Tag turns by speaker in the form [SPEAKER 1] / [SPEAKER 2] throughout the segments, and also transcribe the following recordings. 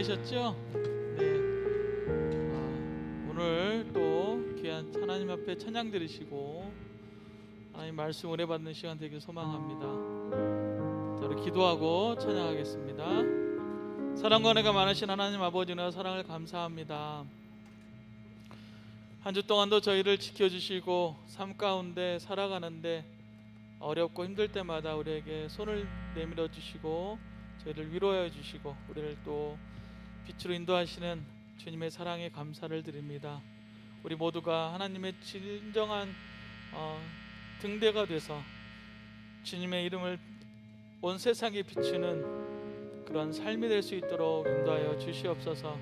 [SPEAKER 1] 지내셨죠? 네. 오늘 또 귀한 하나님 앞에 찬양 드리시고 하나님 말씀 은혜 받는 시간 되길 소망합니다. 자, 우리 기도하고 찬양하겠습니다. 사랑과 은혜가 많으신 하나님 아버지 은혜와 사랑을 감사합니다. 한 주 동안도 저희를 지켜주시고 삶 가운데 살아가는데 어렵고 힘들 때마다 우리에게 손을 내밀어 주시고 저희를 위로해 주시고 우리를 또 빛으로 인도하시는 주님의 사랑에 감사를 드립니다. 우리 모두가 하나님의 진정한 등대가 돼서 주님의 이름을 온 세상에 비추는 그런 삶이 될 수 있도록 인도하여 주시옵소서.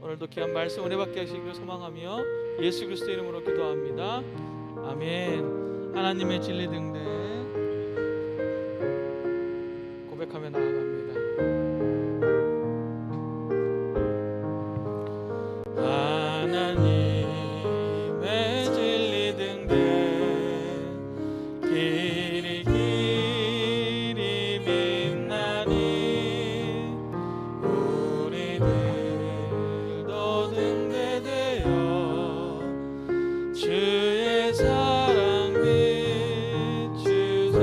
[SPEAKER 1] 오늘도 귀한 말씀 은혜 받게 하시길 소망하며 예수 그리스도 이름으로 기도합니다. 아멘. 하나님의 진리 등대 고백하며 나아갑니다. 하나님의 진리 등대 길이 길이 빛나니 우리들도 등대되어 주의 사랑 비추세.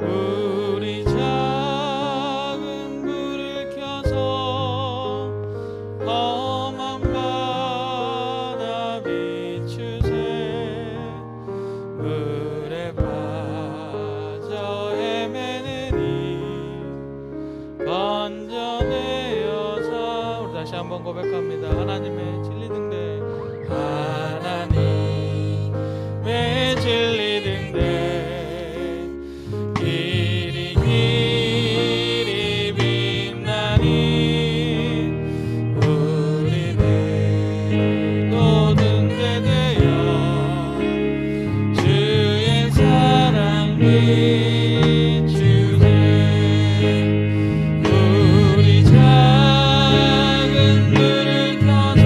[SPEAKER 1] 우리 작은 불을 켜서 험한 바다 비추세. 물에 빠져 헤매느니 건져내어서. 우리 다시 한번 고백합니다. 하나님의 진리 등대 하나님의 진리 등대 길이 길이 빛나니 우리들도 등대되어 주의 사랑 비추세. 우리 작은 불을 켜서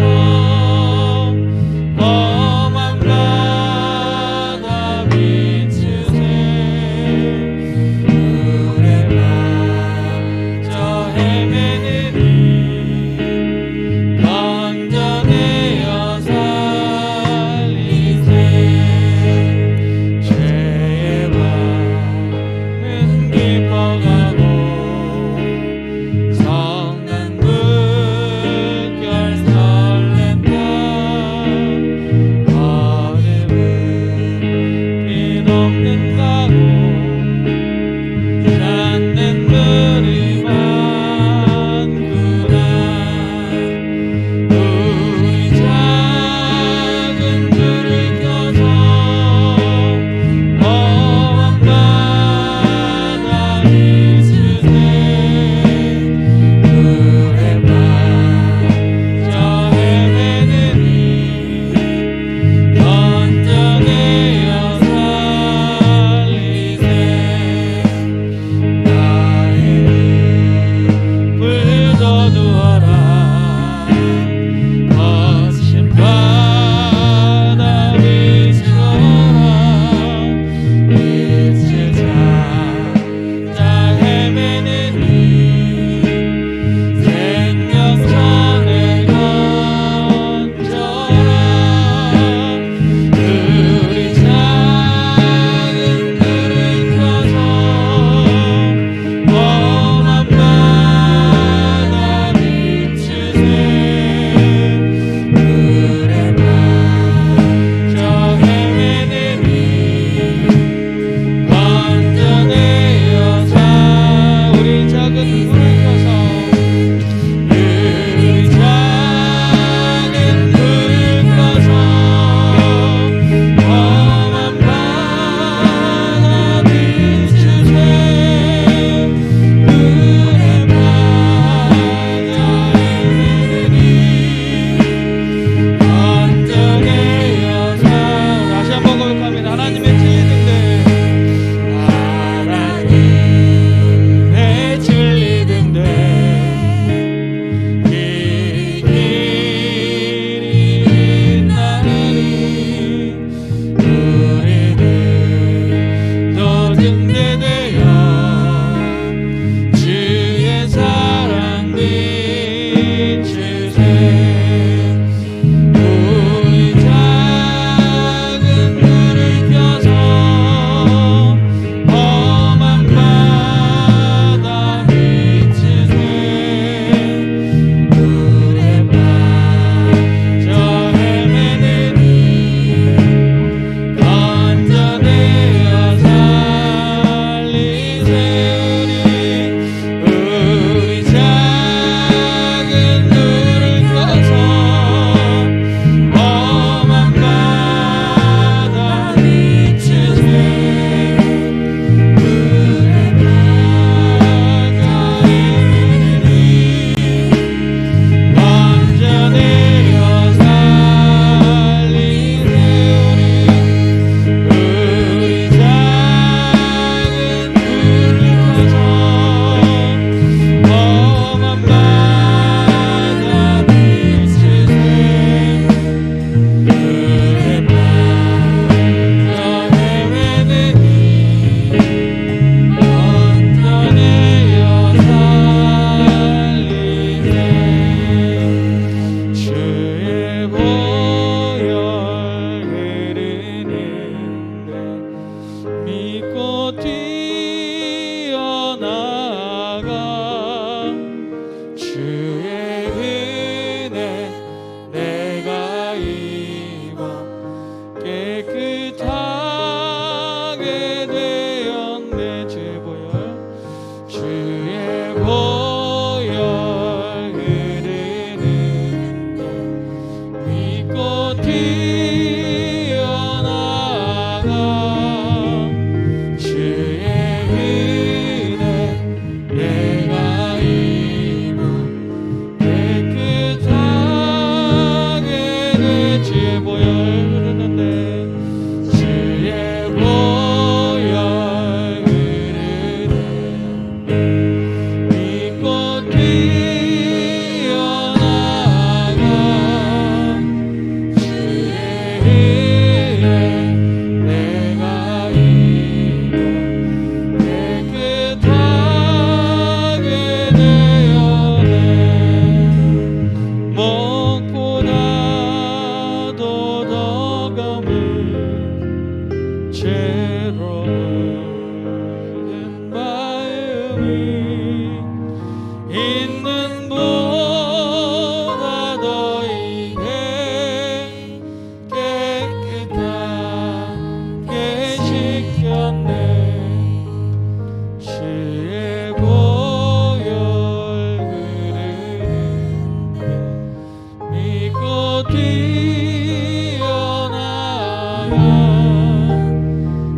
[SPEAKER 1] 뛰어나가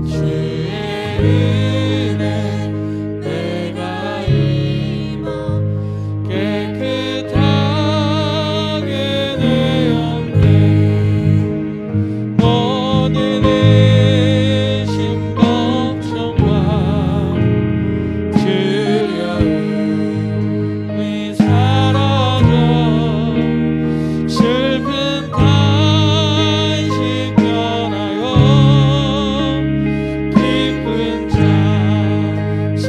[SPEAKER 1] 주의 은혜 내가 입어 깨끗하게 되었네. 모든 의심 걱정과 두려움이 사라져 슬픈 탄식 변하여 기쁜 찬송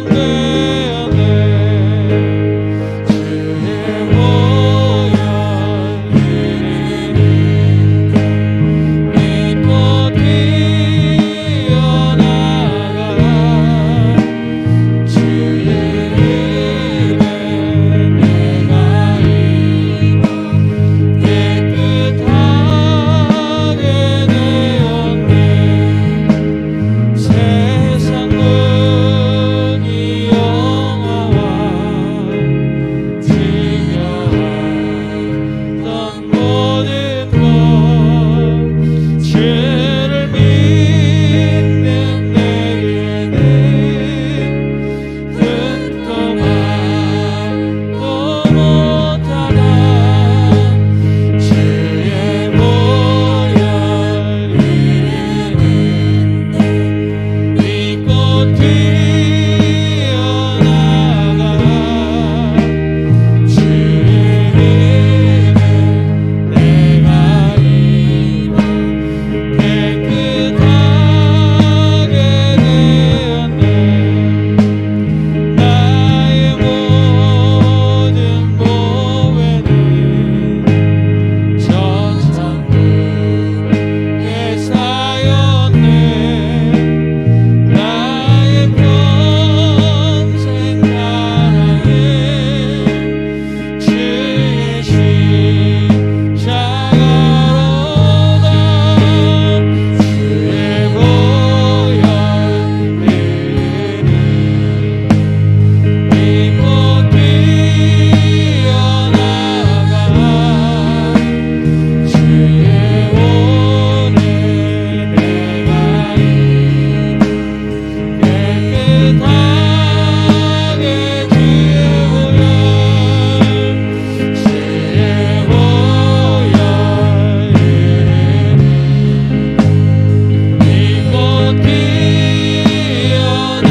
[SPEAKER 1] 되었네. 주의 보혈 흐르는 믿고 뛰어나가 주의 은혜 내가 입어 깨끗하게 되었네. 세상 능히 영화와 증여하던 모든 것 주를 믿는 내게는 흠도 말도 못하다. 주의 보혈 흐르는 믿고 뛰어나가 주의 은혜 내가 입어 깨끗하게 되었네. 나의 모든 보배는 저 천국에 쌓였네. 나의 평생 사랑은 주의 십자가로다. 주의 보혈 흐르는 믿고 뛰어나가 주의 오늘 내가 입어 깨끗하게 주의 보혈 흐르는 믿고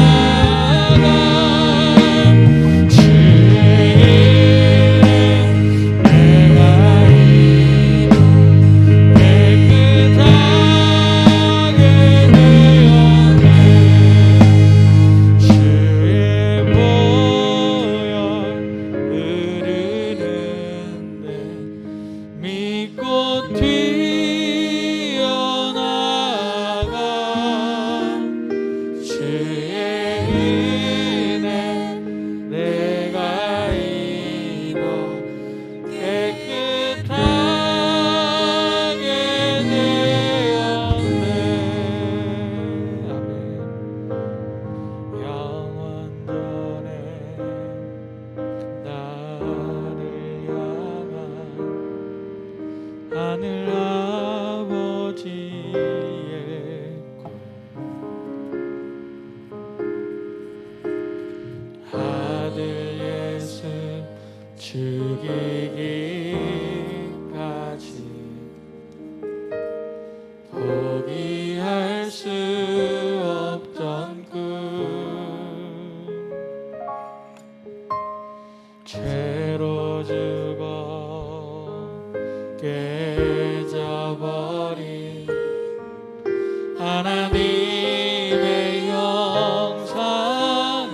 [SPEAKER 1] 뛰어나가 주의 은혜 내가 입어 깨끗하게 되었네. 주의 보혈 흐르는데 믿고 뛰어나가 주의 은혜 내가 입어 깨끗하게 되었네. 아멘. 영원전에 나를 향한 하늘 아버지의 아들 예수 죽이기까지 포기할 수 없던 꿈 죄로 죽어 깨져버린 하나님의 영상을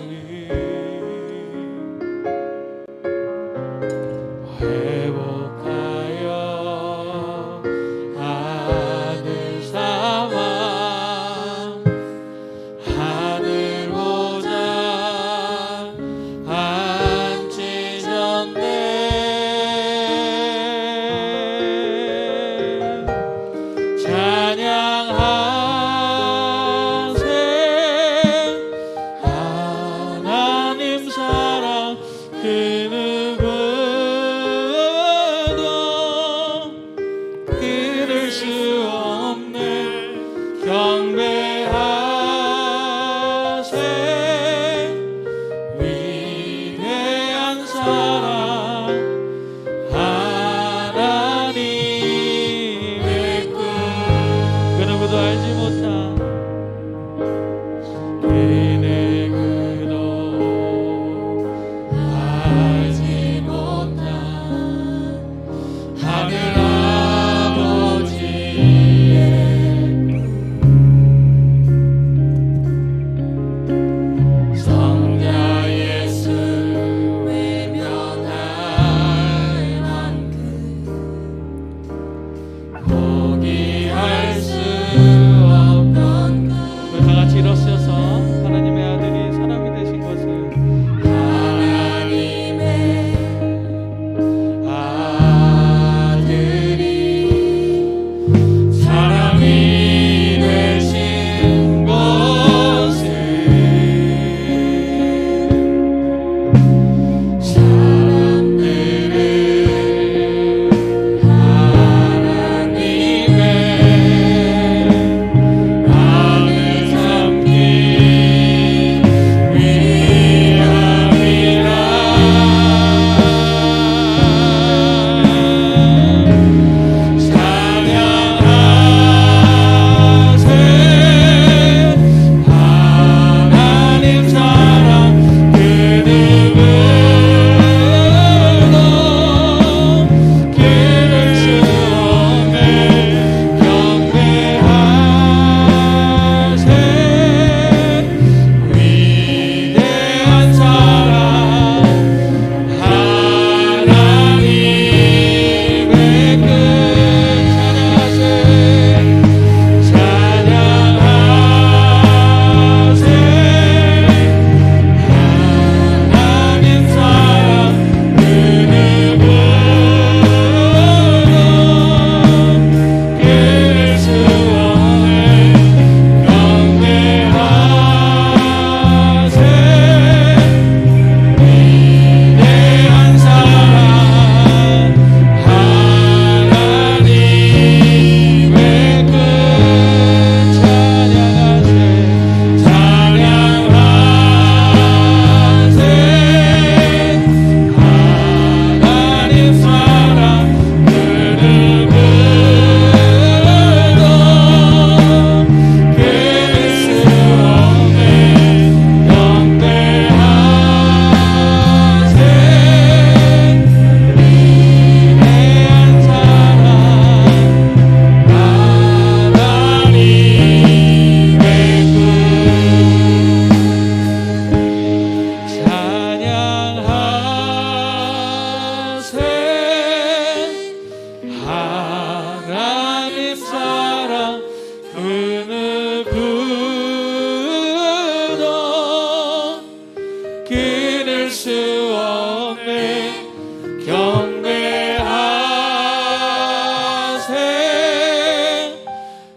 [SPEAKER 1] 경배하세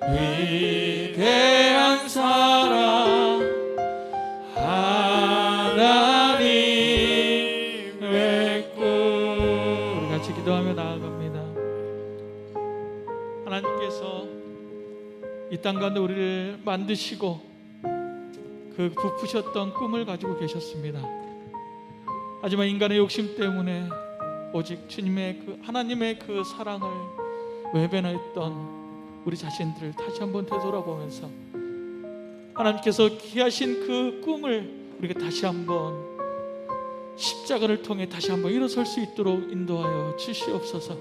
[SPEAKER 1] 위대한 사랑 하나님의 꿈. 우리 같이 기도하며 나아갑니다. 하나님께서 이 땅 가운데 우리를 만드시고 그 부푸셨던 꿈을 가지고 계셨습니다. 하지만 인간의 욕심 때문에 오직 주님의 그 하나님의 그 사랑을 외면했던 우리 자신들을 다시 한번 되돌아보면서 하나님께서 기하신 그 꿈을 우리가 다시 한번 십자가를 통해 다시 한번 일어설 수 있도록 인도하여 주시옵소서.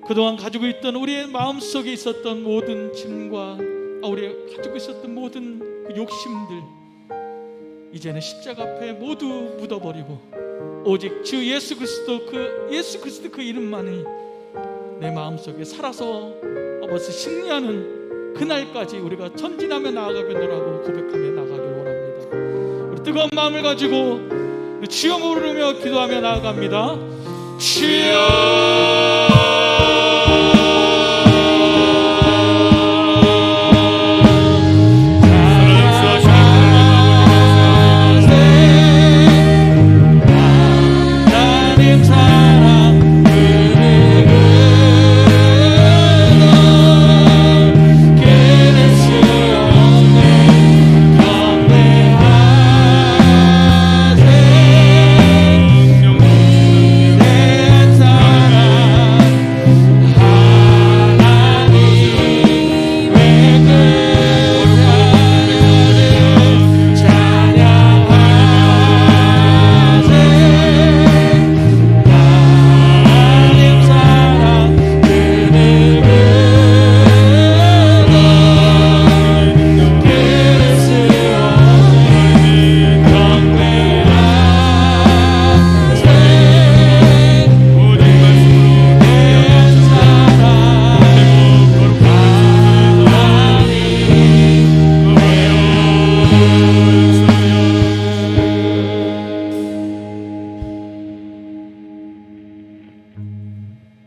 [SPEAKER 1] 그동안 가지고 있던 우리의 마음속에 있었던 모든 짐과 우리가 가지고 있었던 모든 그 욕심들 이제는 십자가 앞에 모두 묻어버리고 오직 주 예수 그리스도 그 이름만이 내 마음속에 살아서 아버지 승리하는 그날까지 우리가 전진하며 나아가겠노라고 고백하며 나가길 원합니다. 우리 뜨거운 마음을 가지고 주여 부르며 기도하며 나아갑니다. 주여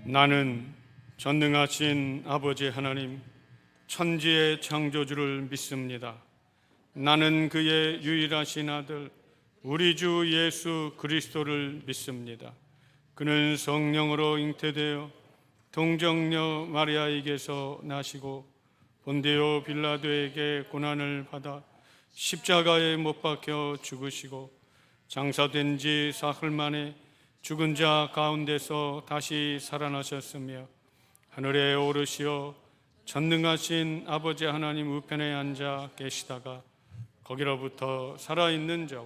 [SPEAKER 2] 나는 전능하신 아버지 하나님 천지의 창조주를 믿습니다. 나는 그의 유일하신 아들 우리 주 예수 그리스도를 믿습니다. 그는 성령으로 잉태되어 동정녀 마리아에게서 나시고 본디오 빌라도에게 고난을 받아 십자가에 못 박혀 죽으시고 장사된 지 사흘 만에 죽은 자 가운데서 다시 살아나셨으며 하늘에 오르시어 전능하신 아버지 하나님 우편에 앉아 계시다가 거기로부터 살아있는 자와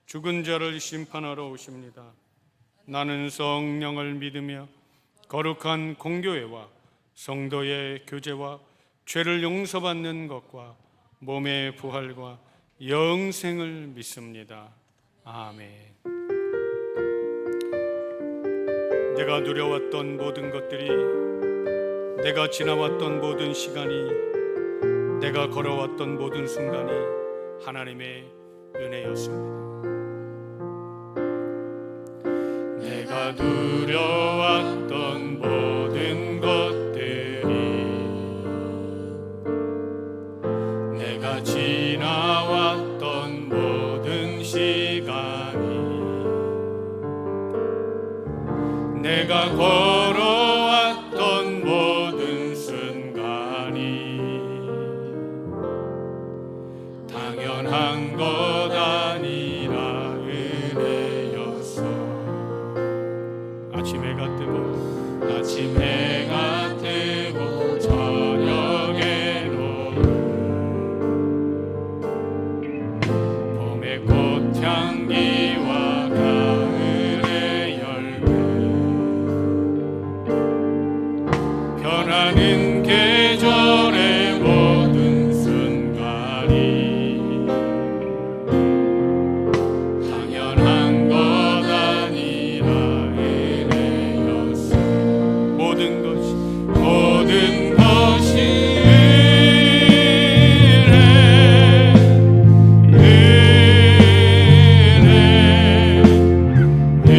[SPEAKER 2] 죽은 자를 심판하러 오십니다. 나는 성령을 믿으며 거룩한 공교회와 성도의 교제와 죄를 용서받는 것과 몸의 부활과 영생을 믿습니다. 아멘. 내가 누려왔던 모든 것들이, 내가 지나왔던 모든 시간이, 내가 걸어왔던 모든 순간이 하나님의 은혜였습니다. 내가 누려왔던 모든 것들이, 내가 지나왔던 모든 시간이, 내가 걸어왔던 모든 순간이 당연한 것 아니라 은혜였어. 아침 해가 뜨고 아침 해가 뜨고 저녁에로 봄의 꽃향기와 가을의 열매 변하는 계절의 모든 순간이 당연한 것 아니라 은혜였어. 모든 것이 은혜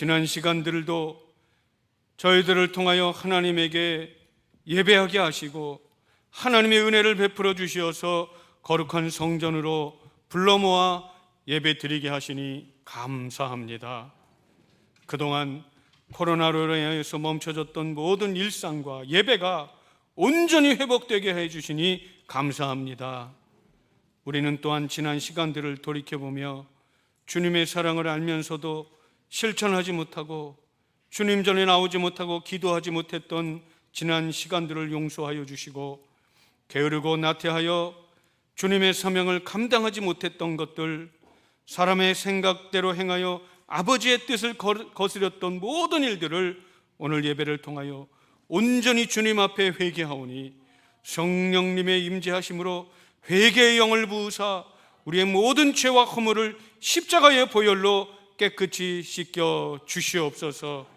[SPEAKER 3] 지난 시간들도 저희들을 통하여 하나님에게 예배하게 하시고 하나님의 은혜를 베풀어 주시어서 거룩한 성전으로 불러 모아 예배 드리게 하시니 감사합니다. 그동안 코로나로 인해서 멈춰졌던 모든 일상과 예배가 온전히 회복되게 해주시니 감사합니다. 우리는 또한 지난 시간들을 돌이켜보며 주님의 사랑을 알면서도 실천하지 못하고 주님 전에 나오지 못하고 기도하지 못했던 지난 시간들을 용서하여 주시고 게으르고 나태하여 주님의 사명을 감당하지 못했던 것들, 사람의 생각대로 행하여 아버지의 뜻을 거스렸던 모든 일들을 오늘 예배를 통하여 온전히 주님 앞에 회개하오니 성령님의 임재하심으로 회개의 영을 부으사 우리의 모든 죄와 허물을 십자가의 보혈로 깨끗이 씻겨 주시옵소서.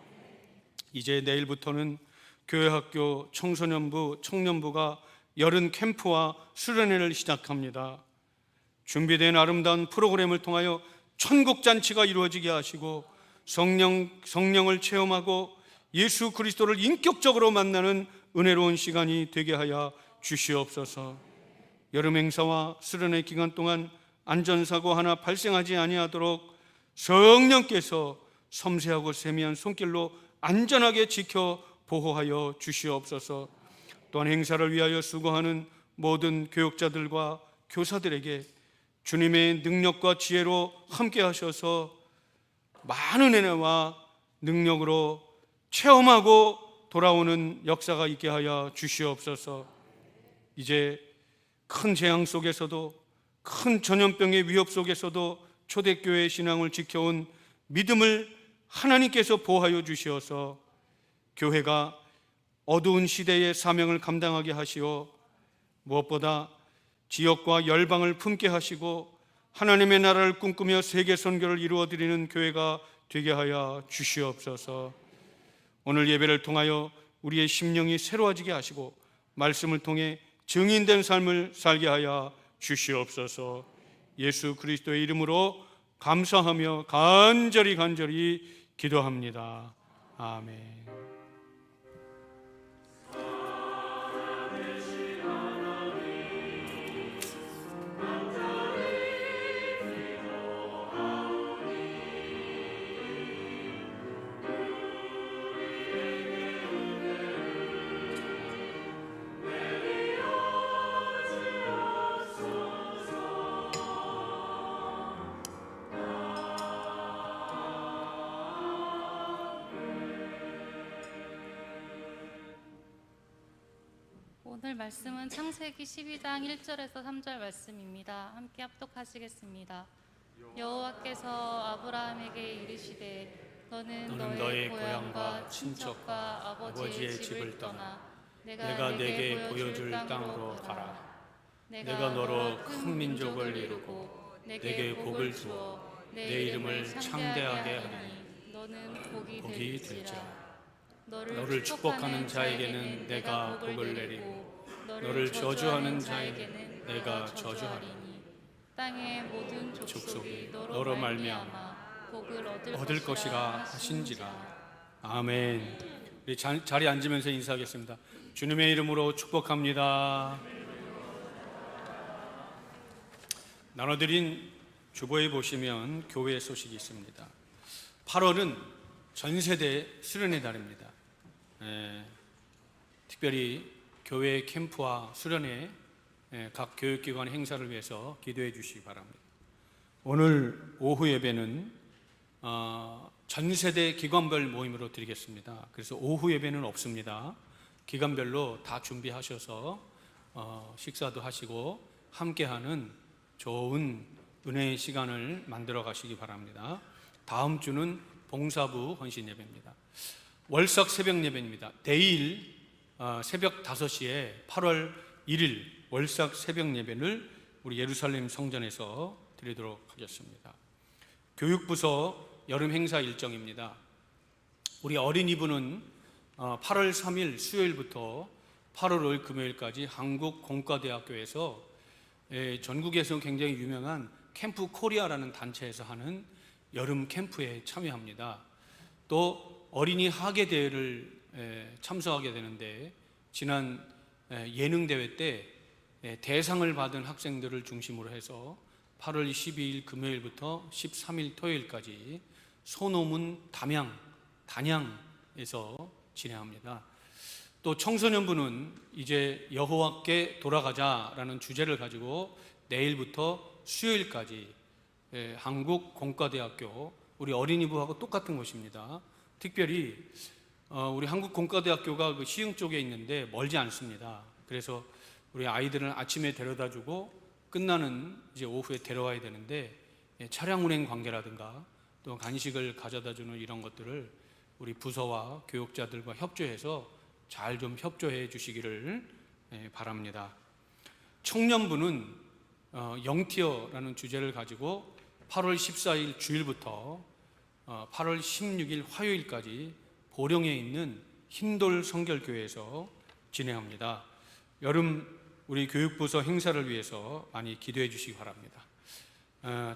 [SPEAKER 3] 이제 내일부터는 교회학교 청소년부, 청년부가 여름 캠프와 수련회를 시작합니다. 준비된 아름다운 프로그램을 통하여 천국잔치가 이루어지게 하시고 성령을 체험하고 예수 그리스도를 인격적으로 만나는 은혜로운 시간이 되게 하여 주시옵소서. 여름 행사와 수련회 기간 동안 안전사고 하나 발생하지 아니하도록 성령께서 섬세하고 세미한 손길로 안전하게 지켜 보호하여 주시옵소서. 또한 행사를 위하여 수고하는 모든 교육자들과 교사들에게 주님의 능력과 지혜로 함께 하셔서 많은 은혜와 능력으로 체험하고 돌아오는 역사가 있게 하여 주시옵소서. 이제 큰 재앙 속에서도 큰 전염병의 위협 속에서도 초대교회의 신앙을 지켜온 믿음을 하나님께서 보호하여 주시어서 교회가 어두운 시대의 사명을 감당하게 하시어 무엇보다 지역과 열방을 품게 하시고 하나님의 나라를 꿈꾸며 세계 선교를 이루어드리는 교회가 되게 하여 주시옵소서. 오늘 예배를 통하여 우리의 심령이 새로워지게 하시고 말씀을 통해 증인된 삶을 살게 하여 주시옵소서. 예수 그리스도의 이름으로 감사하며 간절히 기도합니다. 아멘.
[SPEAKER 4] 오늘 말씀은 창세기 12장 1절에서 3절 말씀입니다. 함께 합독하시겠습니다. 여호와께서 아브라함에게 이르시되 너는 너의 고향과 친척과 아버지의 집을 떠나 내가 내게 보여줄 땅으로 가라. 내가 너로 큰 민족을 이루고 내게 복을 주어 내 이름을 창대하게 하리니 너는 복이 될지라. 너를 축복하는 자에게는 내가 복을 내리고 너를 저주하는 자에게는 내가 저주하리니 땅의 모든 족속이 너로 말미암아 복을 얻을 것이라 하신지라.
[SPEAKER 3] 아멘. 우리 자리에 앉으면서 인사하겠습니다. 주님의 이름으로 축복합니다. 나눠드린 주보에 보시면 교회 소식이 있습니다. 8월은 전세대 수련의 달입니다. 특별히 교회 캠프와 수련회 각 교육기관 행사를 위해서 기도해 주시기 바랍니다. 오늘 오후 예배는 전세대 기관별 모임으로 드리겠습니다. 그래서 오후 예배는 없습니다. 기관별로 다 준비하셔서 식사도 하시고 함께하는 좋은 은혜의 시간을 만들어 가시기 바랍니다. 다음 주는 봉사부 헌신 예배입니다. 월삭 새벽 예배입니다. 내일 새벽 5시에 8월 1일 월삭 새벽 예배를 우리 예루살렘 성전에서 드리도록 하겠습니다. 교육부서 여름 행사 일정입니다. 우리 어린이부는 8월 3일 수요일부터 8월 5일 금요일까지 한국공과대학교에서 전국에서 굉장히 유명한 캠프 코리아라는 단체에서 하는 여름 캠프에 참여합니다. 또 어린이 학예 대회를 참석하게 되는데, 지난 예능 대회 때 대상을 받은 학생들을 중심으로 해서 8월 12일 금요일부터 13일 토요일까지 소노문 단양에서 진행합니다. 또 청소년부는 이제 여호와께 돌아가자라는 주제를 가지고 내일부터 수요일까지 한국공과대학교, 우리 어린이부하고 똑같은 곳입니다. 특별히 우리 한국공과대학교가 그 시흥 쪽에 있는데 멀지 않습니다. 그래서 우리 아이들은 아침에 데려다주고 끝나는 이제 오후에 데려와야 되는데, 차량 운행 관계라든가 또 간식을 가져다주는 이런 것들을 우리 부서와 교육자들과 협조해서 잘 좀 협조해 주시기를 바랍니다. 청년부는 영티어라는 주제를 가지고 8월 14일 주일부터 8월 16일 화요일까지 보령에 있는 흰돌 성결교회에서 진행합니다. 여름 우리 교육부서 행사를 위해서 많이 기도해 주시기 바랍니다.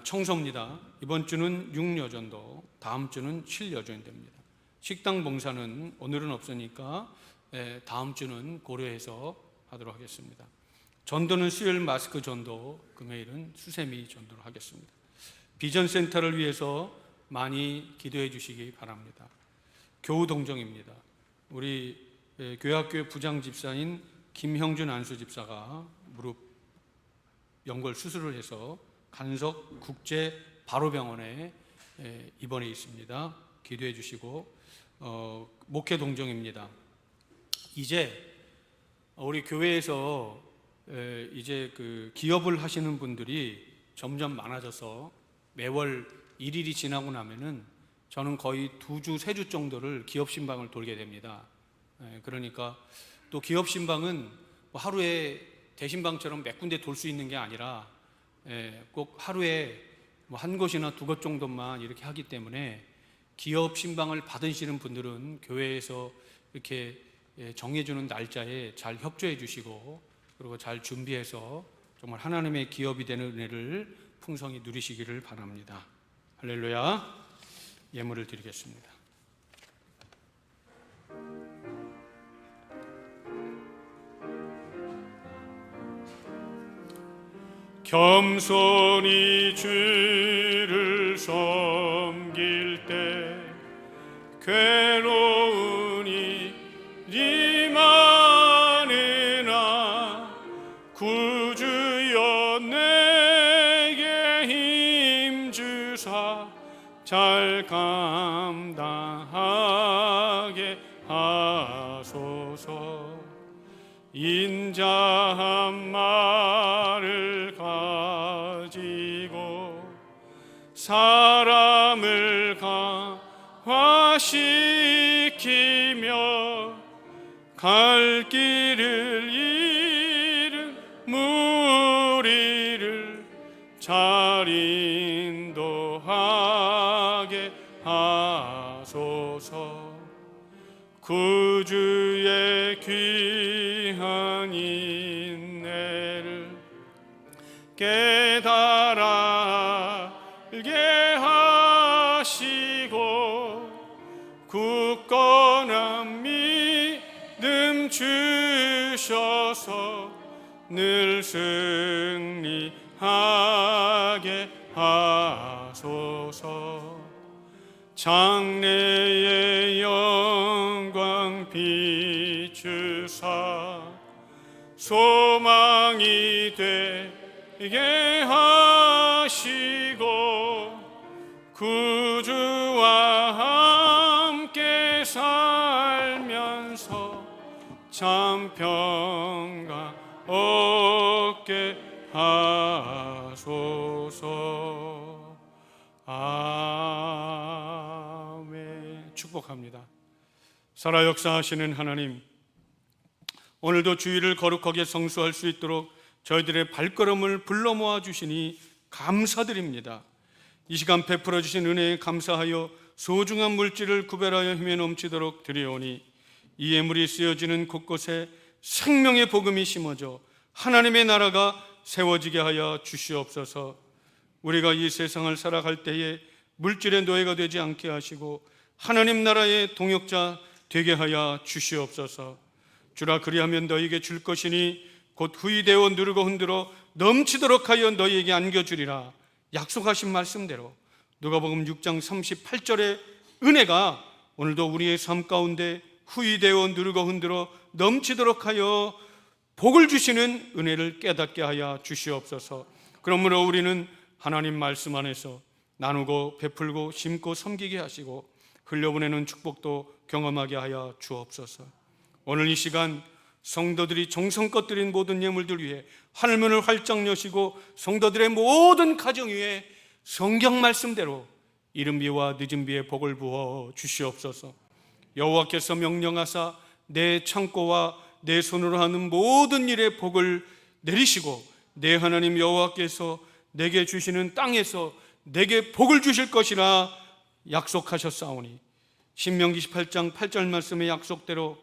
[SPEAKER 3] 청소입니다. 이번 주는 6여전도, 다음 주는 7여전도입니다. 식당 봉사는 오늘은 없으니까 다음 주는 고려해서 하도록 하겠습니다. 전도는 수요일 마스크 전도, 금요일은 수세미 전도를 하겠습니다. 비전센터를 위해서 많이 기도해 주시기 바랍니다. 교우 동정입니다. 우리 교회학교의 부장 집사인 김형준 안수 집사가 무릎 연골 수술을 해서 간석 국제 바로병원에 입원해 있습니다. 기도해 주시고, 목회 동정입니다. 이제 우리 교회에서 이제 그 기업을 하시는 분들이 점점 많아져서 매월 1일이 지나고 나면은 저는 거의 2주, 3주 정도를 기업 신방을 돌게 됩니다. 그러니까 또 기업 신방은 뭐 하루에 대신방처럼 몇 군데 돌 수 있는 게 아니라 꼭 하루에 뭐 한 곳이나 2곳 정도만 이렇게 하기 때문에, 기업 신방을 받으시는 분들은 교회에서 이렇게 정해주는 날짜에 잘 협조해 주시고, 그리고 잘 준비해서 정말 하나님의 기업이 되는 은혜를 풍성히 누리시기를 바랍니다. 할렐루야. 예물을 드리겠습니다. 겸손히 주를 섬길 때 괴로우니 이 많으나 구주여 내게 힘주사 잘 감당하게 하소서. 인자한 말을 가지고 사람을 강화시키며 갈 길을 잃은 무리를 잘 인도하게 하소서. 구주의 귀한 인내를 깨달아 알게 하시고 굳건한 믿음 주셔서 늘 승리하게 하소서. 장래의 영광 비추사 소망이 되게 하시고 구주와 함께 살면서 참 평강 얻게 하소서. 아멘. 축복합니다. 살아 역사하시는 하나님, 오늘도 주일을 거룩하게 성수할 수 있도록 저희들의 발걸음을 불러 모아 주시니 감사드립니다. 이 시간 베풀어 주신 은혜에 감사하여 소중한 물질을 구별하여 힘에 넘치도록 드리오니 이 예물이 쓰여지는 곳곳에 생명의 복음이 심어져 하나님의 나라가 세워지게 하여 주시옵소서. 우리가 이 세상을 살아갈 때에 물질의 노예가 되지 않게 하시고 하나님 나라의 동역자 되게 하여 주시옵소서. 주라 그리하면 너희에게 줄 것이니 곧 후이되어 누르고 흔들어 넘치도록 하여 너희에게 안겨주리라. 약속하신 말씀대로 누가복음 6장 38절의 은혜가 오늘도 우리의 삶 가운데 후이되어 누르고 흔들어 넘치도록 하여 복을 주시는 은혜를 깨닫게 하여 주시옵소서. 그러므로 우리는 하나님 말씀 안에서 나누고 베풀고 심고 섬기게 하시고 흘려보내는 축복도 경험하게 하여 주옵소서. 오늘 이 시간 성도들이 정성껏 드린 모든 예물들 위해 하늘문을 활짝 여시고 성도들의 모든 가정 위에 성경 말씀대로 이른 비와 늦은 비에 복을 부어 주시옵소서. 여호와께서 명령하사 내 창고와 내 손으로 하는 모든 일에 복을 내리시고 내 하나님 여호와께서 내게 주시는 땅에서 내게 복을 주실 것이라 약속하셨사오니 신명기 18장 8절 말씀의 약속대로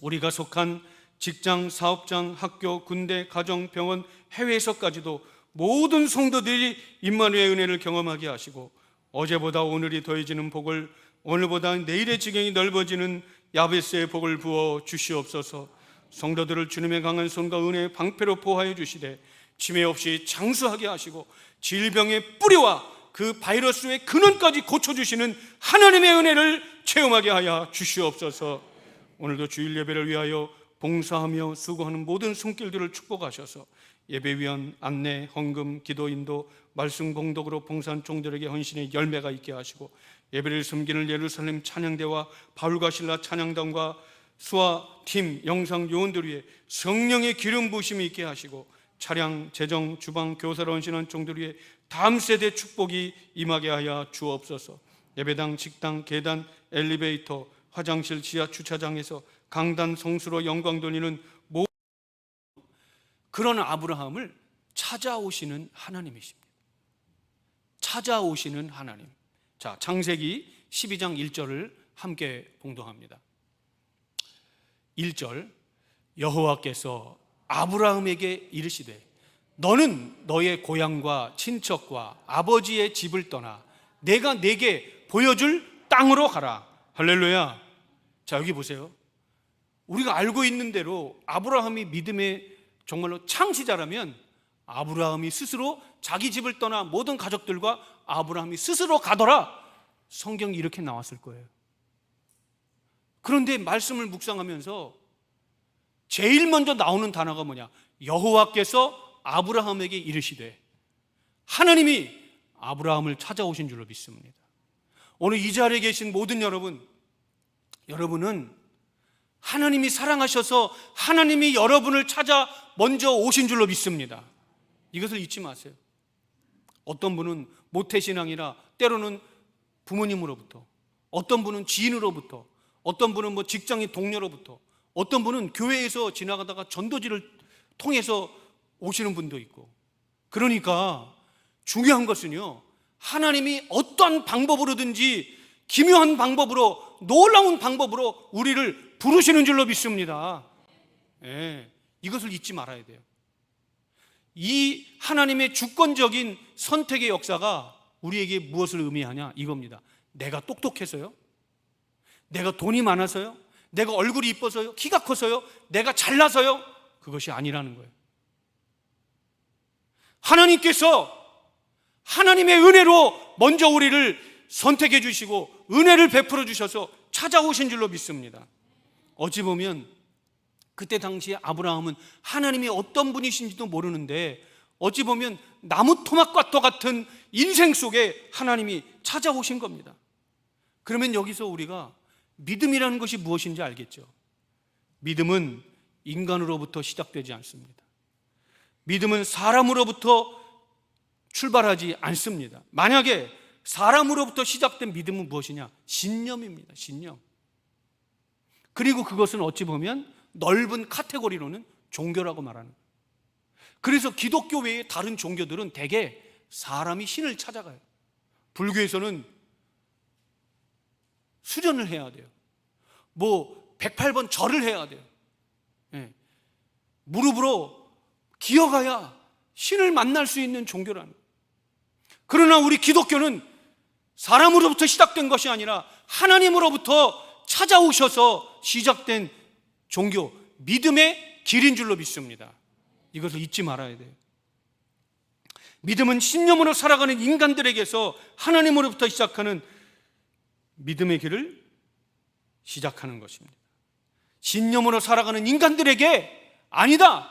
[SPEAKER 3] 우리가 속한 직장, 사업장, 학교, 군대, 가정, 병원, 해외에서까지도 모든 성도들이 임마누엘의 은혜를 경험하게 하시고 어제보다 오늘이 더해지는 복을, 오늘보다 내일의 지경이 넓어지는 야베스의 복을 부어 주시옵소서. 성도들을 주님의 강한 손과 은혜의 방패로 보호하여 주시되 치매 없이 장수하게 하시고 질병의 뿌리와 그 바이러스의 근원까지 고쳐주시는 하나님의 은혜를 체험하게 하여 주시옵소서. 오늘도 주일 예배를 위하여 봉사하며 수고하는 모든 손길들을 축복하셔서 예배위원, 안내, 헌금, 기도 인도, 말씀 공덕으로 봉사한 종들에게 헌신의 열매가 있게 하시고 예배를 섬기는 예루살렘 찬양대와 바울과 실라 찬양단과 수화팀, 영상 요원들 위해 성령의 기름 부으심이 있게 하시고 차량, 재정, 주방, 교사로 헌신한 종들 위해 다음 세대 축복이 임하게 하여 주옵소서. 예배당, 식당, 계단, 엘리베이터, 화장실, 지하 주차장에서 강단 성수로 영광 돌리는 그런 아브라함을 찾아오시는 하나님이십니다. 찾아오시는 하나님. 자, 창세기 12장 1절을 함께 봉독합니다. 1절, 여호와께서 아브라함에게 이르시되 너는 너의 고향과 친척과 아버지의 집을 떠나 내가 네게 보여줄 땅으로 가라. 할렐루야. 자, 여기 보세요. 우리가 알고 있는 대로 아브라함이 믿음의 정말로 창시자라면 아브라함이 스스로 자기 집을 떠나 모든 가족들과 아브라함이 스스로 가더라. 성경이 이렇게 나왔을 거예요. 그런데 말씀을 묵상하면서 제일 먼저 나오는 단어가 뭐냐? 여호와께서 아브라함에게 이르시되, 하나님이 아브라함을 찾아오신 줄로 믿습니다. 오늘 이 자리에 계신 모든 여러분은 하나님이 사랑하셔서 하나님이 여러분을 찾아 먼저 오신 줄로 믿습니다. 이것을 잊지 마세요. 어떤 분은 모태신앙이라 때로는 부모님으로부터, 어떤 분은 지인으로부터, 어떤 분은 직장인 동료로부터, 어떤 분은 교회에서 지나가다가 전도지를 통해서 오시는 분도 있고. 그러니까 중요한 것은요, 하나님이 어떠한 방법으로든지 기묘한 방법으로, 놀라운 방법으로 우리를 부르시는 줄로 믿습니다. 이것을 잊지 말아야 돼요. 이 하나님의 주권적인 선택의 역사가 우리에게 무엇을 의미하냐? 이겁니다. 내가 똑똑해서요? 내가 돈이 많아서요? 내가 얼굴이 이뻐서요? 키가 커서요? 내가 잘나서요? 그것이 아니라는 거예요. 하나님께서 하나님의 은혜로 먼저 우리를 선택해 주시고 은혜를 베풀어 주셔서 찾아오신 줄로 믿습니다. 어찌 보면 그때 당시에 아브라함은 하나님이 어떤 분이신지도 모르는데 어찌 보면 나무 토막과도 같은 인생 속에 하나님이 찾아오신 겁니다. 그러면 여기서 우리가 믿음이라는 것이 무엇인지 알겠죠? 믿음은 인간으로부터 시작되지 않습니다. 믿음은 사람으로부터 출발하지 않습니다. 만약에 사람으로부터 시작된 믿음은 무엇이냐? 신념입니다. 신념. 그리고 그것은 어찌 보면 넓은 카테고리로는 종교라고 말하는 거예요. 그래서 기독교 외의 다른 종교들은 대개 사람이 신을 찾아가요. 불교에서는 수련을 해야 돼요. 108번 절을 해야 돼요. 무릎으로 기어가야 신을 만날 수 있는 종교라는 거예요. 그러나 우리 기독교는 사람으로부터 시작된 것이 아니라 하나님으로부터 찾아오셔서 시작된 종교, 믿음의 길인 줄로 믿습니다. 이것을 잊지 말아야 돼요. 믿음은 신념으로 살아가는 인간들에게서 하나님으로부터 시작하는 믿음의 길을 시작하는 것입니다. 신념으로 살아가는 인간들에게 아니다,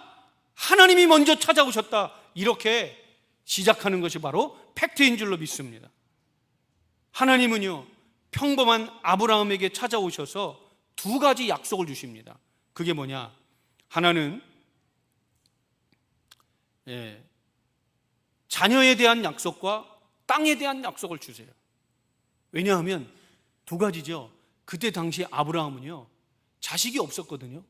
[SPEAKER 3] 하나님이 먼저 찾아오셨다, 이렇게 시작하는 것이 바로 팩트인 줄로 믿습니다. 하나님은요, 평범한 아브라함에게 찾아오셔서 두 가지 약속을 주십니다. 그게 뭐냐? 하나는 자녀에 대한 약속과 땅에 대한 약속을 주세요. 왜냐하면 두 가지죠. 그때 당시 아브라함은요, 자식이 없었거든요.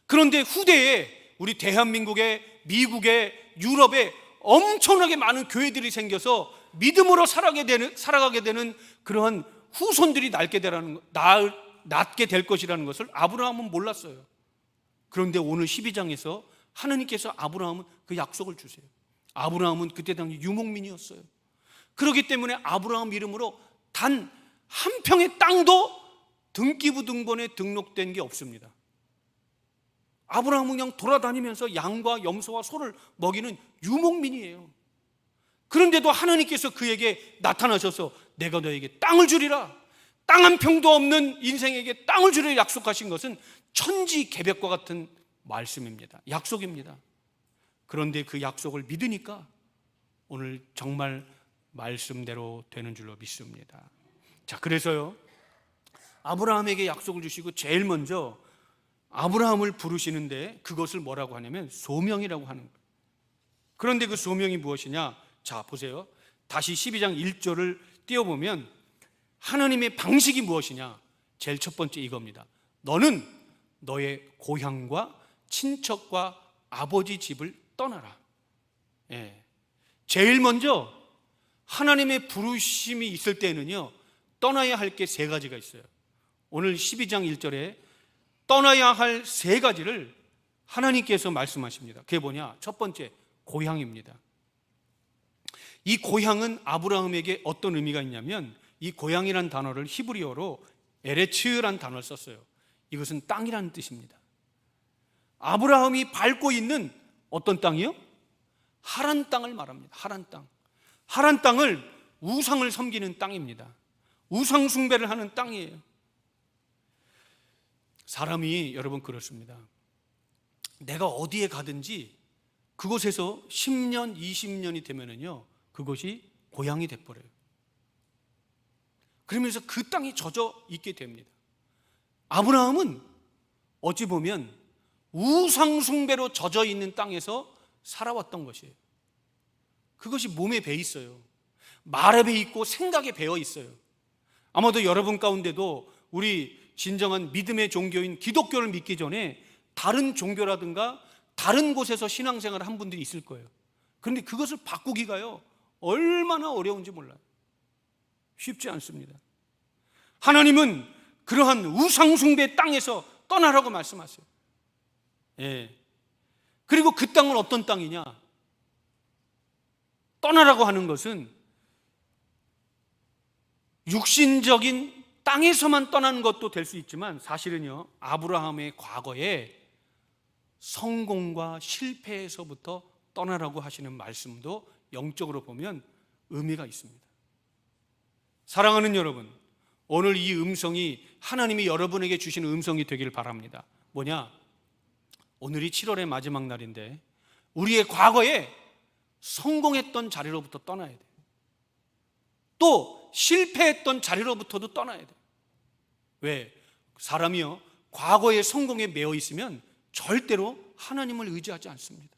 [SPEAKER 3] 그런데 후대에 우리 대한민국에, 미국에, 유럽에 엄청나게 많은 교회들이 생겨서 믿음으로 살아가게 되는 그러한 후손들이 낳게 될 것이라는 것을 아브라함은 몰랐어요. 그런데 오늘 12장에서 하나님께서 아브라함은 그 약속을 주세요. 아브라함은 그때 당시 유목민이었어요. 그렇기 때문에 아브라함 이름으로 단 한 평의 땅도 등기부등본에 등록된 게 없습니다. 아브라함은 그냥 돌아다니면서 양과 염소와 소를 먹이는 유목민이에요. 그런데도 하나님께서 그에게 나타나셔서 내가 너에게 땅을 주리라, 땅 한 평도 없는 인생에게 땅을 주리라 약속하신 것은 천지개벽과 같은 말씀입니다. 약속입니다. 그런데 그 약속을 믿으니까 오늘 정말 말씀대로 되는 줄로 믿습니다. 자, 그래서요, 아브라함에게 약속을 주시고 제일 먼저 아브라함을 부르시는데 그것을 뭐라고 하냐면 소명이라고 하는 거예요. 그런데 그 소명이 무엇이냐? 자, 보세요. 다시 12장 1절을 띄워보면 하나님의 방식이 무엇이냐? 제일 첫 번째 이겁니다. 너는 너의 고향과 친척과 아버지 집을 떠나라. 제일 먼저 하나님의 부르심이 있을 때는요, 떠나야 할 게 세 가지가 있어요. 오늘 12장 1절에 떠나야 할 세 가지를 하나님께서 말씀하십니다. 그게 뭐냐? 첫 번째, 고향입니다. 이 고향은 아브라함에게 어떤 의미가 있냐면 이 고향이란 단어를 히브리어로 에레츠란 단어를 썼어요. 이것은 땅이라는 뜻입니다. 아브라함이 밟고 있는 어떤 땅이요? 하란 땅을 말합니다. 하란 땅. 하란 땅을 우상을 섬기는 땅입니다. 우상 숭배를 하는 땅이에요. 사람이 여러분 그렇습니다. 내가 어디에 가든지 그곳에서 10년, 20년이 되면은요, 그것이 고향이 돼버려요. 그러면서 그 땅이 젖어 있게 됩니다. 아브라함은 어찌 보면 우상 숭배로 젖어 있는 땅에서 살아왔던 것이에요. 그것이 몸에 배 있어요. 말에 배 있고 생각에 배어 있어요. 아마도 여러분 가운데도 우리 진정한 믿음의 종교인 기독교를 믿기 전에 다른 종교라든가 다른 곳에서 신앙생활을 한 분들이 있을 거예요. 그런데 그것을 바꾸기가요, 얼마나 어려운지 몰라요. 쉽지 않습니다. 하나님은 그러한 우상숭배 땅에서 떠나라고 말씀하세요. 그리고 그 땅은 어떤 땅이냐? 떠나라고 하는 것은 육신적인 땅에서만 떠나는 것도 될 수 있지만 사실은요, 아브라함의 과거에 성공과 실패에서부터 떠나라고 하시는 말씀도 영적으로 보면 의미가 있습니다. 사랑하는 여러분, 오늘 이 음성이 하나님이 여러분에게 주시는 음성이 되기를 바랍니다. 뭐냐? 오늘이 7월의 마지막 날인데 우리의 과거에 성공했던 자리로부터 떠나야 돼요. 또 실패했던 자리로부터도 떠나야 돼요. 왜? 사람이요, 과거의 성공에 매여 있으면 절대로 하나님을 의지하지 않습니다.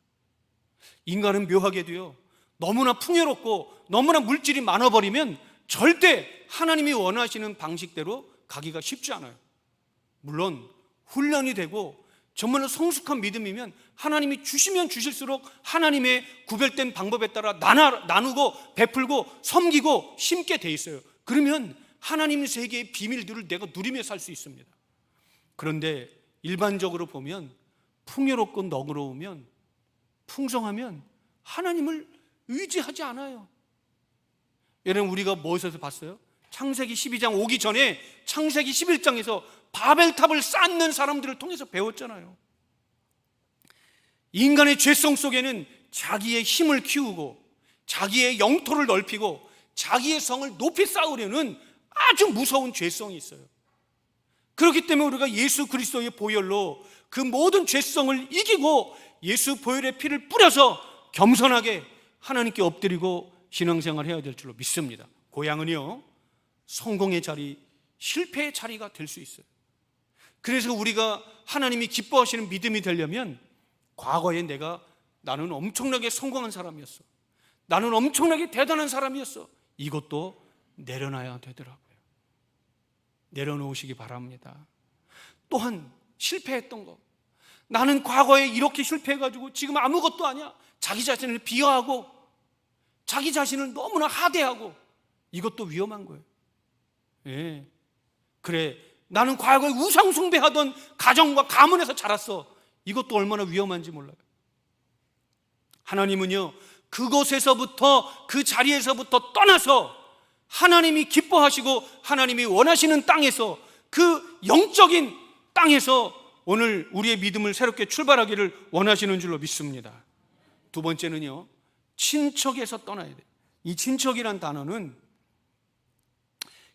[SPEAKER 3] 인간은 묘하게도요, 너무나 풍요롭고 너무나 물질이 많아버리면 절대 하나님이 원하시는 방식대로 가기가 쉽지 않아요. 물론 훈련이 되고 정말로 성숙한 믿음이면 하나님이 주시면 주실수록 하나님의 구별된 방법에 따라 나누고 베풀고 섬기고 심게 돼 있어요. 그러면 하나님 세계의 비밀들을 내가 누리며 살 수 있습니다. 그런데 일반적으로 보면 풍요롭고 너그러우면, 풍성하면 하나님을 의지하지 않아요. 여러분 우리가 무엇에서 봤어요? 창세기 12장 오기 전에 창세기 11장에서 바벨탑을 쌓는 사람들을 통해서 배웠잖아요. 인간의 죄성 속에는 자기의 힘을 키우고 자기의 영토를 넓히고 자기의 성을 높이 쌓으려는 아주 무서운 죄성이 있어요. 그렇기 때문에 우리가 예수 그리스도의 보혈로 그 모든 죄성을 이기고 예수 보혈의 피를 뿌려서 겸손하게 하나님께 엎드리고 신앙생활 해야 될 줄로 믿습니다. 고향은요, 성공의 자리, 실패의 자리가 될 수 있어요. 그래서 우리가 하나님이 기뻐하시는 믿음이 되려면 과거에 나는 엄청나게 성공한 사람이었어, 나는 엄청나게 대단한 사람이었어, 이것도 내려놔야 되더라고요. 내려놓으시기 바랍니다. 또한 실패했던 거, 나는 과거에 이렇게 실패해가지고 지금 아무것도 아니야, 자기 자신을 비하하고 자기 자신을 너무나 하대하고, 이것도 위험한 거예요. 예. 그래, 나는 과거에 우상 숭배하던 가정과 가문에서 자랐어, 이것도 얼마나 위험한지 몰라요. 하나님은요, 그곳에서부터, 그 자리에서부터 떠나서 하나님이 기뻐하시고 하나님이 원하시는 땅에서, 그 영적인 땅에서 오늘 우리의 믿음을 새롭게 출발하기를 원하시는 줄로 믿습니다. 두 번째는요, 친척에서 떠나야 돼요. 이 친척이란 단어는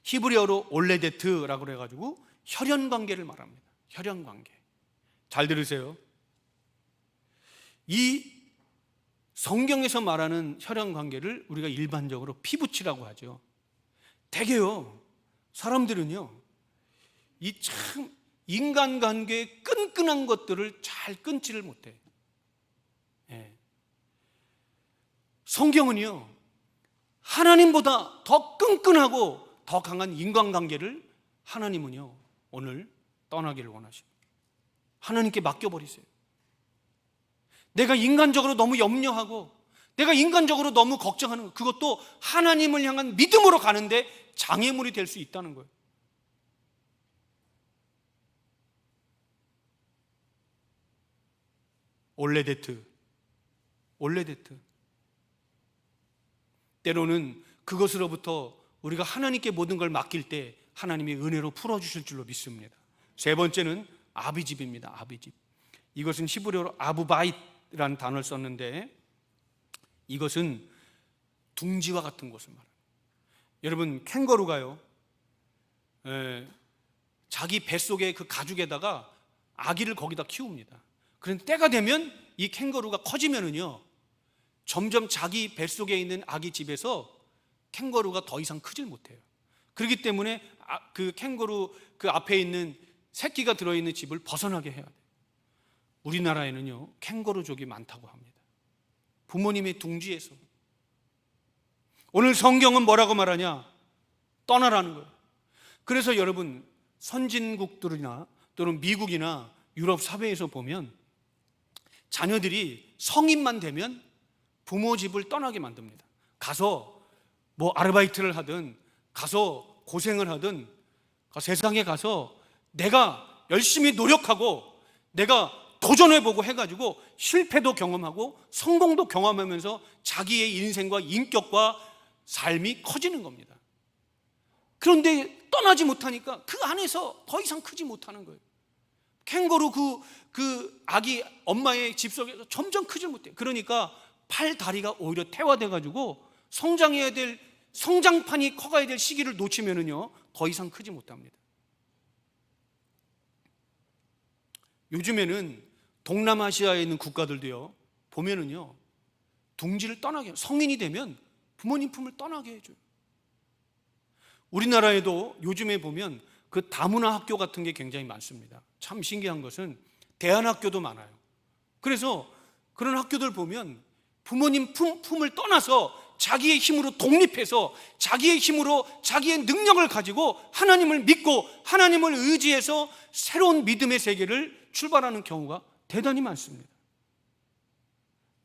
[SPEAKER 3] 히브리어로 올레데트라고 해가지고 혈연관계를 말합니다. 혈연관계. 잘 들으세요. 이 성경에서 말하는 혈연관계를 우리가 일반적으로 피부치라고 하죠. 대개요, 사람들은요, 이 참 인간관계의 끈끈한 것들을 잘 끊지를 못해요. 예. 성경은요, 하나님보다 더 끈끈하고 더 강한 인간관계를 하나님은요, 오늘 떠나기를 원하십니다. 하나님께 맡겨버리세요. 내가 인간적으로 너무 염려하고 내가 인간적으로 너무 걱정하는 것, 그것도 하나님을 향한 믿음으로 가는데 장애물이 될 수 있다는 거예요. 올레데트. 때로는 그것으로부터 우리가 하나님께 모든 걸 맡길 때 하나님이 은혜로 풀어주실 줄로 믿습니다. 세 번째는 아비집입니다. 아비집. 이것은 히브리어로 아부바이트라는 단어를 썼는데, 이것은 둥지와 같은 곳을 말합니다. 여러분, 캥거루가요, 자기 뱃속에 그 가죽에다가 아기를 거기다 키웁니다. 그런데 때가 되면 이 캥거루가 커지면은요, 점점 자기 뱃속에 있는 아기 집에서 캥거루가 더 이상 크질 못해요. 그렇기 때문에 그 캥거루 그 앞에 있는 새끼가 들어있는 집을 벗어나게 해야 돼요. 우리나라에는요, 캥거루족이 많다고 합니다. 부모님의 둥지에서. 오늘 성경은 뭐라고 말하냐? 떠나라는 거예요. 그래서 여러분, 선진국들이나 또는 미국이나 유럽 사회에서 보면 자녀들이 성인만 되면 부모 집을 떠나게 만듭니다. 가서 뭐 아르바이트를 하든 가서 고생을 하든 세상에 가서 내가 열심히 노력하고 내가 도전해보고 해가지고 실패도 경험하고 성공도 경험하면서 자기의 인생과 인격과 삶이 커지는 겁니다. 그런데 떠나지 못하니까 그 안에서 더 이상 크지 못하는 거예요. 캥거루 그 아기 엄마의 집 속에서 점점 크지 못해요. 그러니까 팔 다리가 오히려 퇴화돼가지고 성장해야 될, 성장판이 커가야 될 시기를 놓치면은요, 더 이상 크지 못합니다. 요즘에는 동남아시아에 있는 국가들도요, 보면은요, 둥지를 떠나게 해요. 성인이 되면 부모님 품을 떠나게 해줘요. 우리나라에도 요즘에 보면 그 다문화 학교 같은 게 굉장히 많습니다. 참 신기한 것은 대안학교도 많아요. 그래서 그런 학교들 보면 부모님 품을 떠나서 자기의 힘으로 독립해서 자기의 힘으로 자기의 능력을 가지고 하나님을 믿고 하나님을 의지해서 새로운 믿음의 세계를 출발하는 경우가 대단히 많습니다.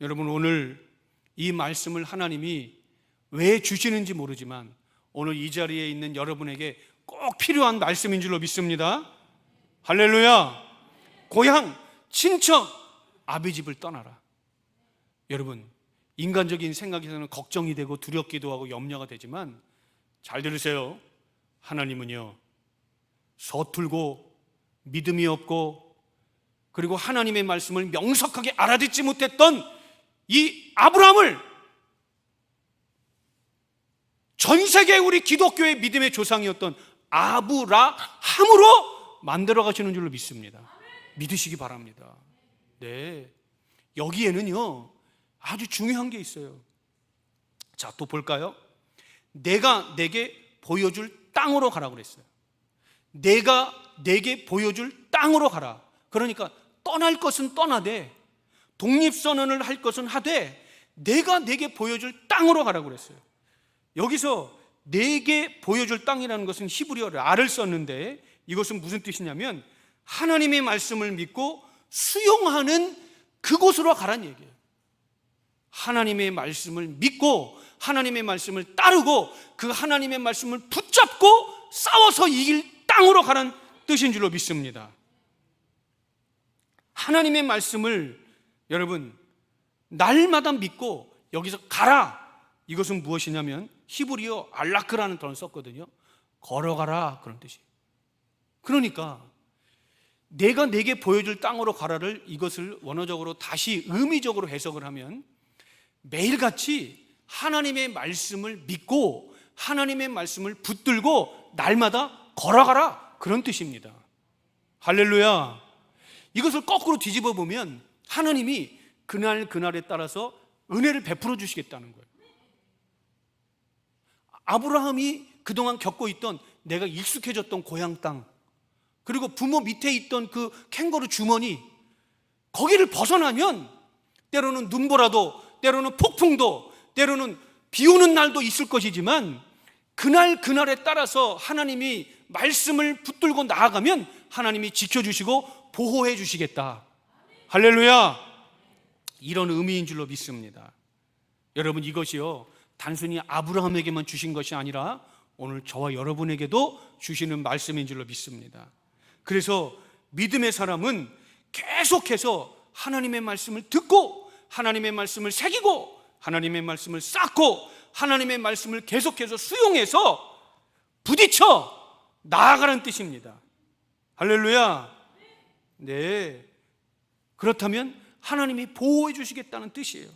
[SPEAKER 3] 여러분, 오늘 이 말씀을 하나님이 왜 주시는지 모르지만 오늘 이 자리에 있는 여러분에게 꼭 필요한 말씀인 줄로 믿습니다. 할렐루야. 고향, 친척, 아비집을 떠나라. 여러분, 인간적인 생각에서는 걱정이 되고 두렵기도 하고 염려가 되지만 잘 들으세요. 하나님은요, 서툴고 믿음이 없고 그리고 하나님의 말씀을 명석하게 알아듣지 못했던 이 아브라함을 전 세계 우리 기독교의 믿음의 조상이었던 아브라함으로 만들어 가시는 줄로 믿습니다. 믿으시기 바랍니다. 네, 여기에는요 아주 중요한 게 있어요. 자, 또 볼까요? 내가 내게 보여줄 땅으로 가라고 그랬어요. 내가 내게 보여줄 땅으로 가라. 그러니까 떠날 것은 떠나되 독립선언을 할 것은 하되 내가 내게 보여줄 땅으로 가라고 그랬어요. 여기서 내게 보여줄 땅이라는 것은 히브리어 라를 썼는데 이것은 무슨 뜻이냐면 하나님의 말씀을 믿고 수용하는 그곳으로 가라는 얘기예요. 하나님의 말씀을 믿고 하나님의 말씀을 따르고 그 하나님의 말씀을 붙잡고 싸워서 이길 땅으로 가라는 뜻인 줄로 믿습니다. 하나님의 말씀을 여러분 날마다 믿고 여기서 가라. 이것은 무엇이냐면 히브리어 알라크라는 단어를 썼거든요. 걸어가라 그런 뜻이에요. 그러니까 내가 내게 보여줄 땅으로 가라를 이것을 원어적으로 다시 의미적으로 해석을 하면 매일같이 하나님의 말씀을 믿고 하나님의 말씀을 붙들고 날마다 걸어가라 그런 뜻입니다. 할렐루야. 이것을 거꾸로 뒤집어 보면 하나님이 그날에 따라서 은혜를 베풀어 주시겠다는 거예요. 아브라함이 그동안 겪고 있던 내가 익숙해졌던 고향 땅 그리고 부모 밑에 있던 그 캥거루 주머니 거기를 벗어나면 때로는 눈보라도 때로는 폭풍도 때로는 비 오는 날도 있을 것이지만 그날에 따라서 하나님이 말씀을 붙들고 나아가면 하나님이 지켜주시고 보호해 주시겠다. 할렐루야. 이런 의미인 줄로 믿습니다. 여러분 이것이요 단순히 아브라함에게만 주신 것이 아니라 오늘 저와 여러분에게도 주시는 말씀인 줄로 믿습니다. 그래서 믿음의 사람은 계속해서 하나님의 말씀을 듣고 하나님의 말씀을 새기고 하나님의 말씀을 쌓고 하나님의 말씀을 계속해서 수용해서 부딪혀 나아가는 뜻입니다. 할렐루야. 네, 그렇다면 하나님이 보호해 주시겠다는 뜻이에요.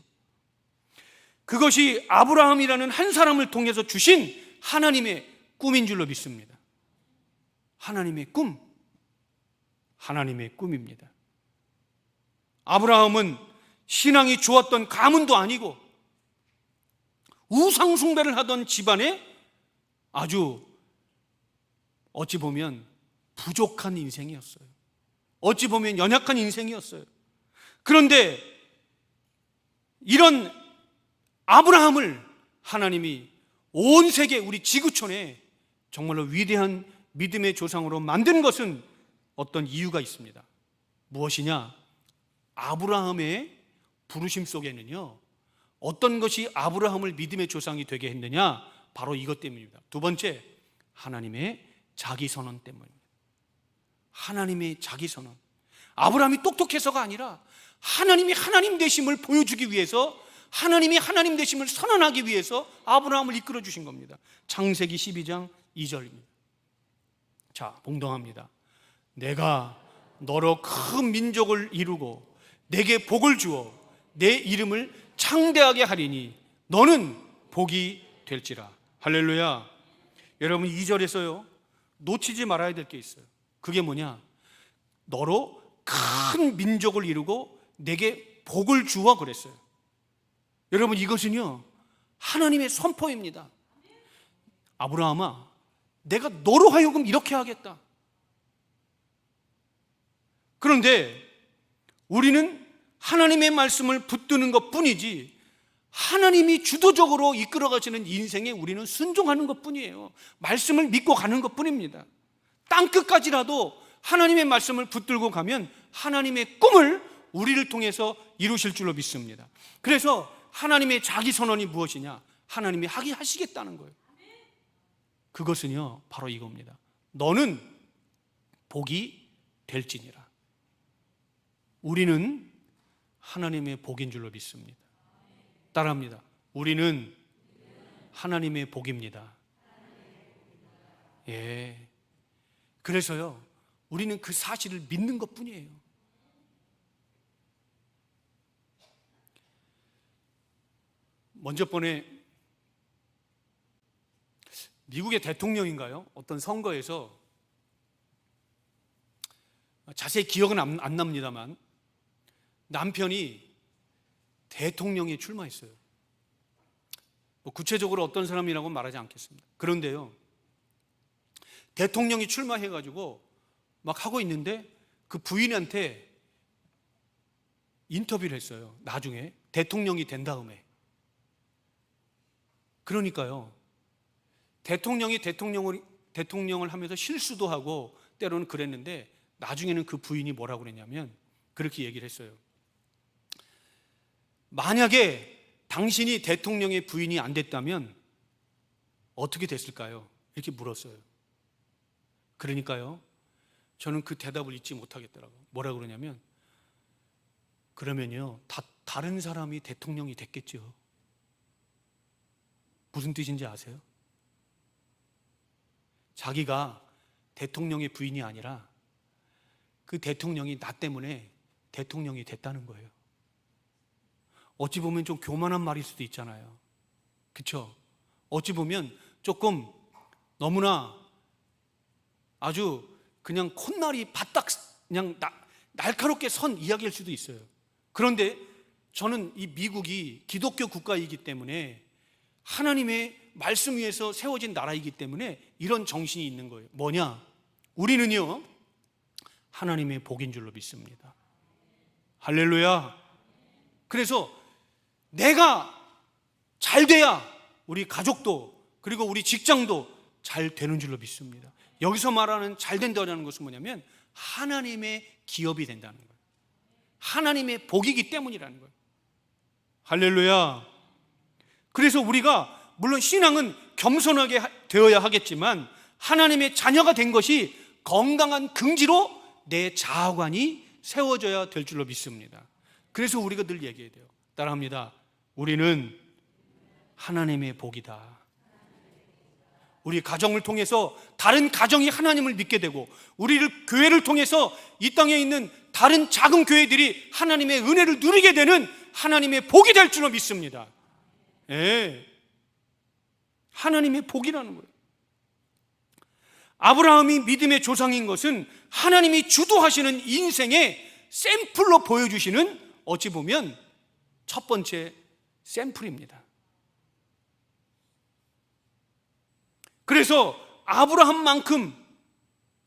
[SPEAKER 3] 그것이 아브라함이라는 한 사람을 통해서 주신 하나님의 꿈인 줄로 믿습니다. 하나님의 꿈, 하나님의 꿈입니다. 아브라함은 신앙이 좋았던 가문도 아니고 우상 숭배를 하던 집안에 아주 어찌 보면 부족한 인생이었어요. 어찌 보면 연약한 인생이었어요. 그런데 이런 아브라함을 하나님이 온 세계 우리 지구촌에 정말로 위대한 믿음의 조상으로 만든 것은 어떤 이유가 있습니다. 무엇이냐? 아브라함의 부르심 속에는요 어떤 것이 아브라함을 믿음의 조상이 되게 했느냐? 바로 이것 때문입니다. 두 번째, 하나님의 자기선언 때문입니다. 하나님의 자기선언. 아브라함이 똑똑해서가 아니라 하나님이 하나님 되심을 보여주기 위해서 하나님이 하나님 되심을 선언하기 위해서 아브라함을 이끌어 주신 겁니다. 창세기 12장 2절입니다. 자, 봉동합니다. 내가 너로 큰 민족을 이루고 내게 복을 주어 내 이름을 창대하게 하리니 너는 복이 될지라. 할렐루야. 여러분 2절에서요 놓치지 말아야 될 게 있어요. 그게 뭐냐? 너로 큰 민족을 이루고 내게 복을 주어 그랬어요. 여러분 이것은요 하나님의 선포입니다. 아브라함아, 내가 너로 하여금 이렇게 하겠다. 그런데 우리는 하나님의 말씀을 붙드는 것 뿐이지 하나님이 주도적으로 이끌어 가시는 인생에 우리는 순종하는 것 뿐이에요. 말씀을 믿고 가는 것 뿐입니다. 땅끝까지라도 하나님의 말씀을 붙들고 가면 하나님의 꿈을 우리를 통해서 이루실 줄로 믿습니다. 그래서 하나님의 자기 선언이 무엇이냐? 하나님이 하시겠다는 거예요. 그것은요 바로 이겁니다. 너는 복이 될지니라. 우리는 하나님의 복인 줄로 믿습니다. 따라합니다. 우리는 하나님의 복입니다. 예. 그래서요, 우리는 그 사실을 믿는 것 뿐이에요. 먼저 번에 미국의 대통령인가요? 어떤 선거에서, 자세히 기억은 안 납니다만, 남편이 대통령에 출마했어요. 구체적으로 어떤 사람이라고 말하지 않겠습니다. 그런데요, 대통령이 출마해가지고 막 하고 있는데 그 부인한테 인터뷰를 했어요. 나중에 대통령이 된 다음에. 그러니까요, 대통령이 대통령을 하면서 실수도 하고 때로는 그랬는데, 나중에는 그 부인이 뭐라고 그랬냐면 그렇게 얘기를 했어요. 만약에 당신이 대통령의 부인이 안 됐다면 어떻게 됐을까요? 이렇게 물었어요. 그러니까요, 저는 그 대답을 잊지 못하겠더라고요. 뭐라고 그러냐면, 그러면요, 다른 사람이 대통령이 됐겠죠. 무슨 뜻인지 아세요? 자기가 대통령의 부인이 아니라 그 대통령이 나 때문에 대통령이 됐다는 거예요. 어찌 보면 좀 교만한 말일 수도 있잖아요. 그렇죠? 어찌 보면 조금 너무나 아주 그냥 콧날이 바닥 그냥 날카롭게 선 이야기일 수도 있어요. 그런데 저는 이 미국이 기독교 국가이기 때문에 하나님의 말씀 위에서 세워진 나라이기 때문에 이런 정신이 있는 거예요. 뭐냐? 우리는요, 하나님의 복인 줄로 믿습니다. 할렐루야. 그래서 내가 잘 돼야 우리 가족도, 그리고 우리 직장도 잘 되는 줄로 믿습니다. 여기서 말하는 잘 된다는 것은 뭐냐면 하나님의 기업이 된다는 거예요. 하나님의 복이기 때문이라는 거예요. 할렐루야. 그래서 우리가 물론 신앙은 겸손하게 되어야 하겠지만, 하나님의 자녀가 된 것이 건강한 긍지로 내 자아관이 세워져야 될 줄로 믿습니다. 그래서 우리가 늘 얘기해야 돼요. 따라합니다. 우리는 하나님의 복이다. 우리 가정을 통해서 다른 가정이 하나님을 믿게 되고, 우리를 교회를 통해서 이 땅에 있는 다른 작은 교회들이 하나님의 은혜를 누리게 되는 하나님의 복이 될 줄로 믿습니다. 예. 하나님의 복이라는 거예요. 아브라함이 믿음의 조상인 것은 하나님이 주도하시는 인생의 샘플로 보여주시는, 어찌 보면 첫 번째 샘플입니다. 그래서 아브라함만큼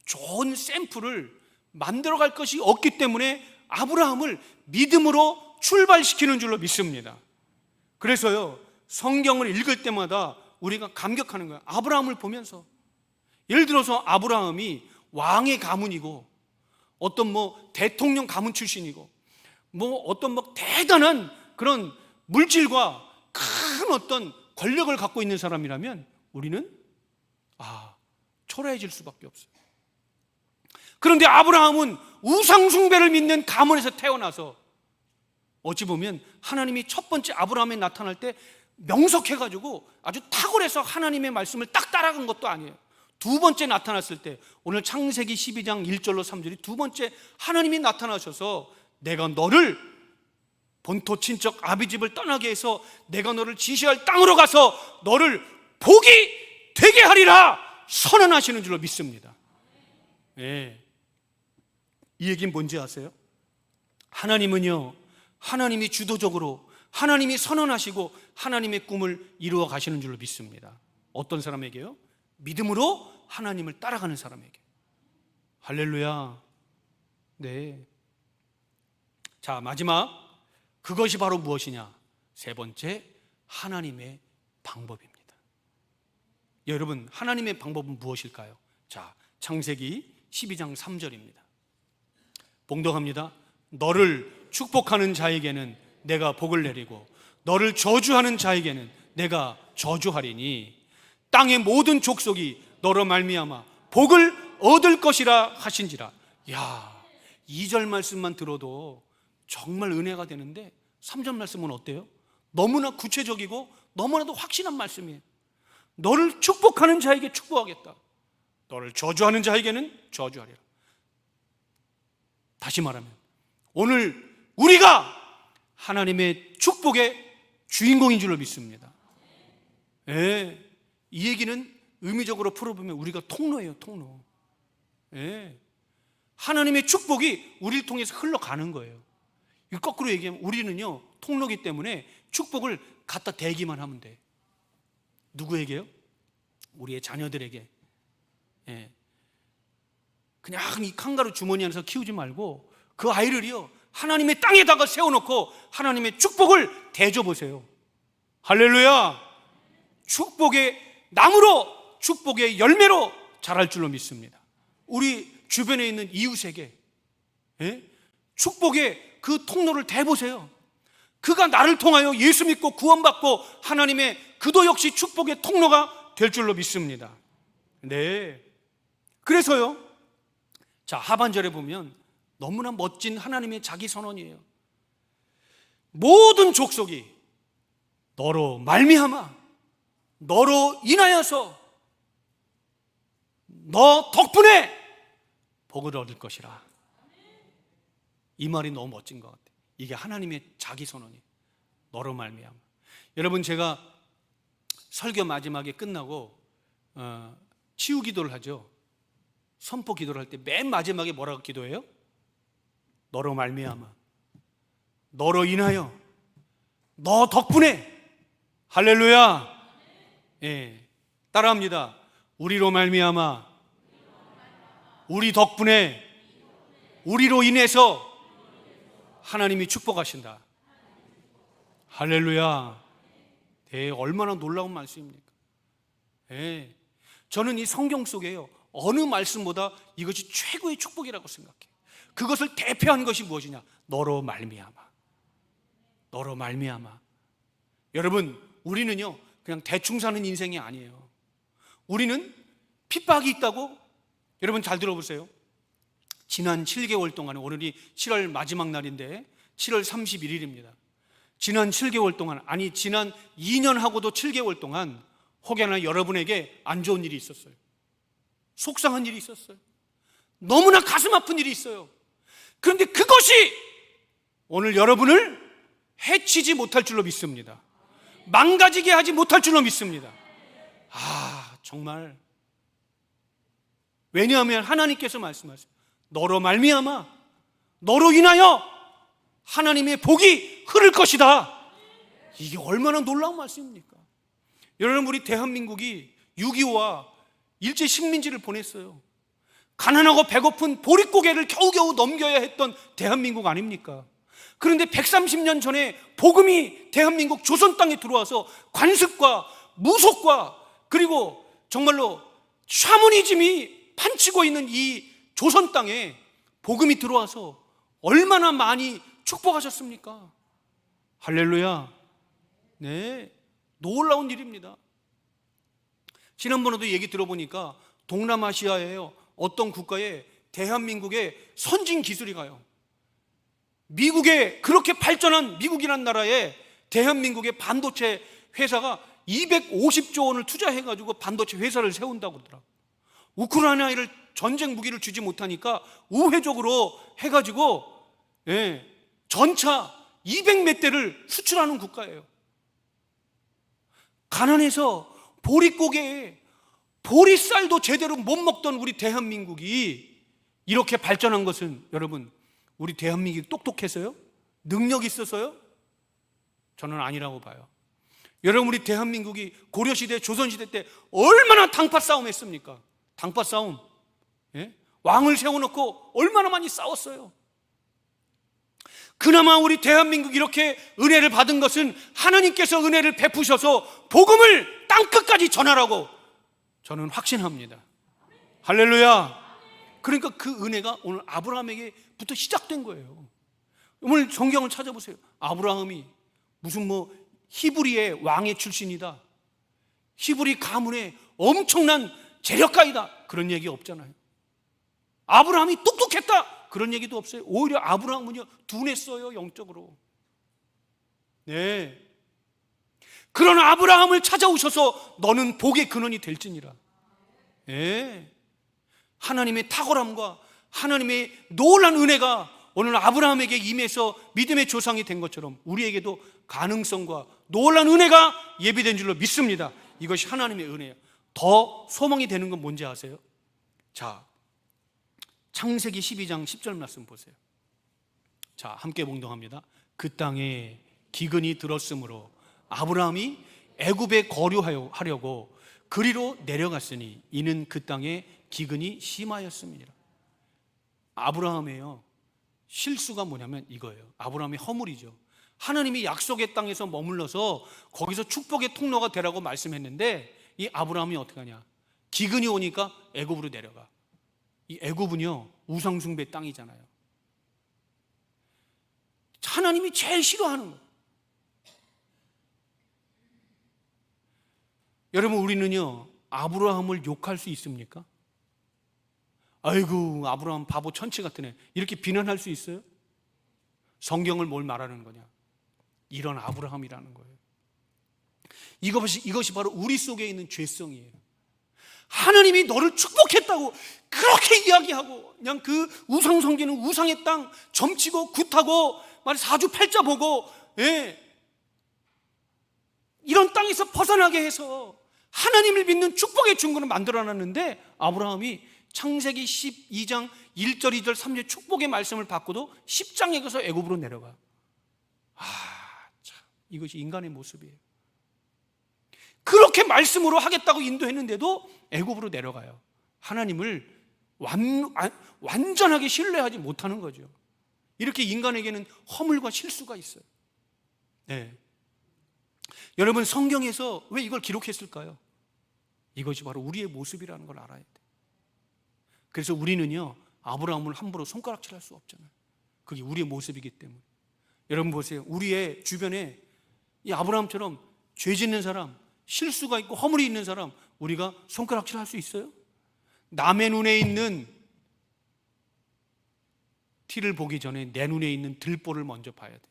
[SPEAKER 3] 좋은 샘플을 만들어갈 것이 없기 때문에 아브라함을 믿음으로 출발시키는 줄로 믿습니다. 그래서요, 성경을 읽을 때마다 우리가 감격하는 거예요. 아브라함을 보면서, 예를 들어서 아브라함이 왕의 가문이고, 어떤 대통령 가문 출신이고, 어떤 대단한 그런 물질과 큰 어떤 권력을 갖고 있는 사람이라면 우리는 초라해질 수밖에 없어요. 그런데 아브라함은 우상숭배를 믿는 가문에서 태어나서, 어찌 보면 하나님이 첫 번째 아브라함에 나타날 때 명석해가지고 아주 탁월해서 하나님의 말씀을 딱 따라간 것도 아니에요. 두 번째 나타났을 때, 오늘 창세기 12장 1절로 3절이 두 번째 하나님이 나타나셔서, 내가 너를 본토 친척 아비집을 떠나게 해서 내가 너를 지시할 땅으로 가서 너를 복이 되게 하리라 선언하시는 줄로 믿습니다. 네. 이 얘기는 뭔지 아세요? 하나님은요, 하나님이 주도적으로, 하나님이 선언하시고 하나님의 꿈을 이루어 가시는 줄로 믿습니다. 어떤 사람에게요? 믿음으로 하나님을 따라가는 사람에게. 할렐루야. 네. 자, 마지막, 그것이 바로 무엇이냐? 세 번째, 하나님의 방법입니다. 여러분, 하나님의 방법은 무엇일까요? 자, 창세기 12장 3절입니다. 봉독합니다. 너를 축복하는 자에게는 내가 복을 내리고 너를 저주하는 자에게는 내가 저주하리니 땅의 모든 족속이 너로 말미암아 복을 얻을 것이라 하신지라. 야, 2절 말씀만 들어도 정말 은혜가 되는데 3절 말씀은 어때요? 너무나 구체적이고 너무나도 확실한 말씀이에요. 너를 축복하는 자에게 축복하겠다. 너를 저주하는 자에게는 저주하리라. 다시 말하면 오늘 우리가 하나님의 축복의 주인공인 줄로 믿습니다. 예, 이 얘기는 의미적으로 풀어보면 우리가 통로예요, 통로. 예, 하나님의 축복이 우리를 통해서 흘러가는 거예요. 거꾸로 얘기하면 우리는요 통로기 때문에 축복을 갖다 대기만 하면 돼. 누구에게요? 우리의 자녀들에게. 예. 그냥 이 칸가루 주머니 안에서 키우지 말고 그 아이를요 하나님의 땅에다가 세워놓고 하나님의 축복을 대줘 보세요. 할렐루야. 축복의 나무로, 축복의 열매로 자랄 줄로 믿습니다. 우리 주변에 있는 이웃에게 축복의 그 통로를 대보세요. 그가 나를 통하여 예수 믿고 구원받고 하나님의 그도 역시 축복의 통로가 될 줄로 믿습니다. 네. 그래서요, 자, 하반절에 보면 너무나 멋진 하나님의 자기 선언이에요. 모든 족속이 너로 말미암아, 너로 인하여서 너 덕분에 복을 얻을 것이라. 이 말이 너무 멋진 것 같아요. 이게 하나님의 자기 선언이에요. 너로 말미암아. 여러분, 제가 설교 마지막에 끝나고 치유 기도를 하죠. 선포 기도를 할 때 맨 마지막에 뭐라고 기도해요? 너로 말미암아, 너로 인하여, 너 덕분에. 할렐루야. 예, 따라합니다. 우리로 말미암아, 우리 덕분에, 우리로 인해서 하나님이 축복하신다. 할렐루야. 네, 얼마나 놀라운 말씀입니까? 네, 저는 이 성경 속에요 어느 말씀보다 이것이 최고의 축복이라고 생각해요. 그것을 대표한 것이 무엇이냐? 너로 말미암아, 너로 말미암아. 여러분, 우리는요 그냥 대충 사는 인생이 아니에요. 우리는 핍박이 있다고. 여러분 잘 들어보세요. 지난 7개월 동안, 오늘이 7월 마지막 날인데 7월 31일입니다. 지난 7개월 동안, 아니 지난 2년하고도 7개월 동안 혹여나 여러분에게 안 좋은 일이 있었어요. 속상한 일이 있었어요. 너무나 가슴 아픈 일이 있어요. 그런데 그것이 오늘 여러분을 해치지 못할 줄로 믿습니다. 망가지게 하지 못할 줄로 믿습니다. 정말. 왜냐하면 하나님께서 말씀하세요. 너로 말미암아, 너로 인하여 하나님의 복이 흐를 것이다. 이게 얼마나 놀라운 말씀입니까? 여러분, 우리 대한민국이 6.25와 일제 식민지를 보냈어요. 가난하고 배고픈 보릿고개를 겨우겨우 넘겨야 했던 대한민국 아닙니까? 그런데 130년 전에 복음이 대한민국 조선 땅에 들어와서 관습과 무속과 그리고 정말로 샤머니즘이 판치고 있는 이 조선 땅에 복음이 들어와서 얼마나 많이 축복하셨습니까? 할렐루야. 네, 놀라운 일입니다. 지난번에도 얘기 들어보니까 동남아시아에요 어떤 국가에 대한민국의 선진 기술이 가요. 미국의 그렇게 발전한 미국이라는 나라에 대한민국의 반도체 회사가 250조 원을 투자해가지고 반도체 회사를 세운다고 그러더라고요. 우크라이나를 전쟁 무기를 주지 못하니까 우회적으로 해가지고 전차 200몇 대를 수출하는 국가예요. 가난해서 보릿고개에 보리쌀도 제대로 못 먹던 우리 대한민국이 이렇게 발전한 것은, 여러분, 우리 대한민국이 똑똑해서요? 능력이 있어서요? 저는 아니라고 봐요. 여러분, 우리 대한민국이 고려시대, 조선시대 때 얼마나 당파 싸움 했습니까? 당파 싸움. 왕을 세워놓고 얼마나 많이 싸웠어요. 그나마 우리 대한민국이 이렇게 은혜를 받은 것은 하나님께서 은혜를 베푸셔서 복음을 땅끝까지 전하라고 저는 확신합니다. 할렐루야. 그러니까 그 은혜가 오늘 아브라함에게부터 시작된 거예요. 오늘 성경을 찾아보세요. 아브라함이 무슨 히브리의 왕의 출신이다, 히브리 가문의 엄청난 재력가이다, 그런 얘기 없잖아요. 아브라함이 똑똑했다, 그런 얘기도 없어요. 오히려 아브라함은요 둔했어요, 영적으로. 네, 그런 아브라함을 찾아오셔서 너는 복의 근원이 될지니라. 예. 하나님의 탁월함과 하나님의 놀라운 은혜가 오늘 아브라함에게 임해서 믿음의 조상이 된 것처럼 우리에게도 가능성과 놀라운 은혜가 예비된 줄로 믿습니다. 이것이 하나님의 은혜예요. 더 소망이 되는 건 뭔지 아세요? 자, 창세기 12장 10절 말씀 보세요. 자, 함께 봉독합니다. 그 땅에 기근이 들었으므로 아브라함이 애굽에 거류하려고 그리로 내려갔으니 이는 그 땅에 기근이 심하였습니다. 아브라함이에요. 실수가 뭐냐면 이거예요. 아브라함의 허물이죠. 하나님이 약속의 땅에서 머물러서 거기서 축복의 통로가 되라고 말씀했는데 이 아브라함이 어떻게 하냐? 기근이 오니까 애굽으로 내려가. 이 애굽은요 우상 숭배 땅이잖아요. 하나님이 제일 싫어하는 거예요. 여러분, 우리는요 아브라함을 욕할 수 있습니까? 아이고 아브라함 바보 천치 같은 애, 이렇게 비난할 수 있어요? 성경을 뭘 말하는 거냐? 이런 아브라함이라는 거예요. 이것이 바로 우리 속에 있는 죄성이에요. 하나님이 너를 축복했다고 그렇게 이야기하고 그냥 그 우상 섬기는 우상의 땅 점치고 굿하고 사주팔자 보고 이런 땅에서 벗어나게 해서 하나님을 믿는 축복의 중간을 만들어놨는데 아브라함이 창세기 12장 1절 2절 3절 축복의 말씀을 받고도 10장에 가서 애굽으로 내려가. 참, 이것이 인간의 모습이에요. 그렇게 말씀으로 하겠다고 인도했는데도 애굽으로 내려가요. 하나님을 완전하게 신뢰하지 못하는 거죠. 이렇게 인간에게는 허물과 실수가 있어요. 네. 여러분, 성경에서 왜 이걸 기록했을까요? 이것이 바로 우리의 모습이라는 걸 알아야 돼요. 그래서 우리는요 아브라함을 함부로 손가락질할 수 없잖아요. 그게 우리의 모습이기 때문에. 여러분 보세요. 우리의 주변에 이 아브라함처럼 죄 짓는 사람, 실수가 있고 허물이 있는 사람 우리가 손가락질할 수 있어요? 남의 눈에 있는 티를 보기 전에 내 눈에 있는 들보를 먼저 봐야 돼요.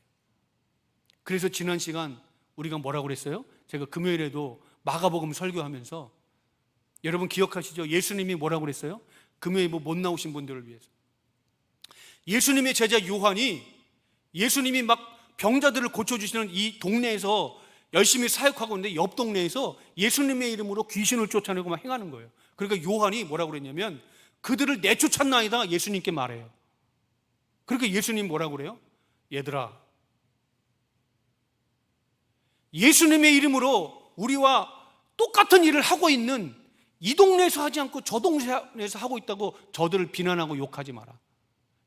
[SPEAKER 3] 그래서 지난 시간 우리가 뭐라고 그랬어요? 제가 금요일에도 마가복음 설교하면서 여러분 기억하시죠? 예수님이 뭐라고 그랬어요? 금요일 못 나오신 분들을 위해서 예수님의 제자 요한이 예수님이 막 병자들을 고쳐주시는 이 동네에서 열심히 사역하고 있는데 옆 동네에서 예수님의 이름으로 귀신을 쫓아내고 막 행하는 거예요. 그러니까 요한이 뭐라고 그랬냐면 그들을 내쫓았나이다 예수님께 말해요. 그러니까 예수님 뭐라고 그래요? 얘들아, 예수님의 이름으로 우리와 똑같은 일을 하고 있는 이 동네에서 하지 않고 저 동네에서 하고 있다고 저들을 비난하고 욕하지 마라.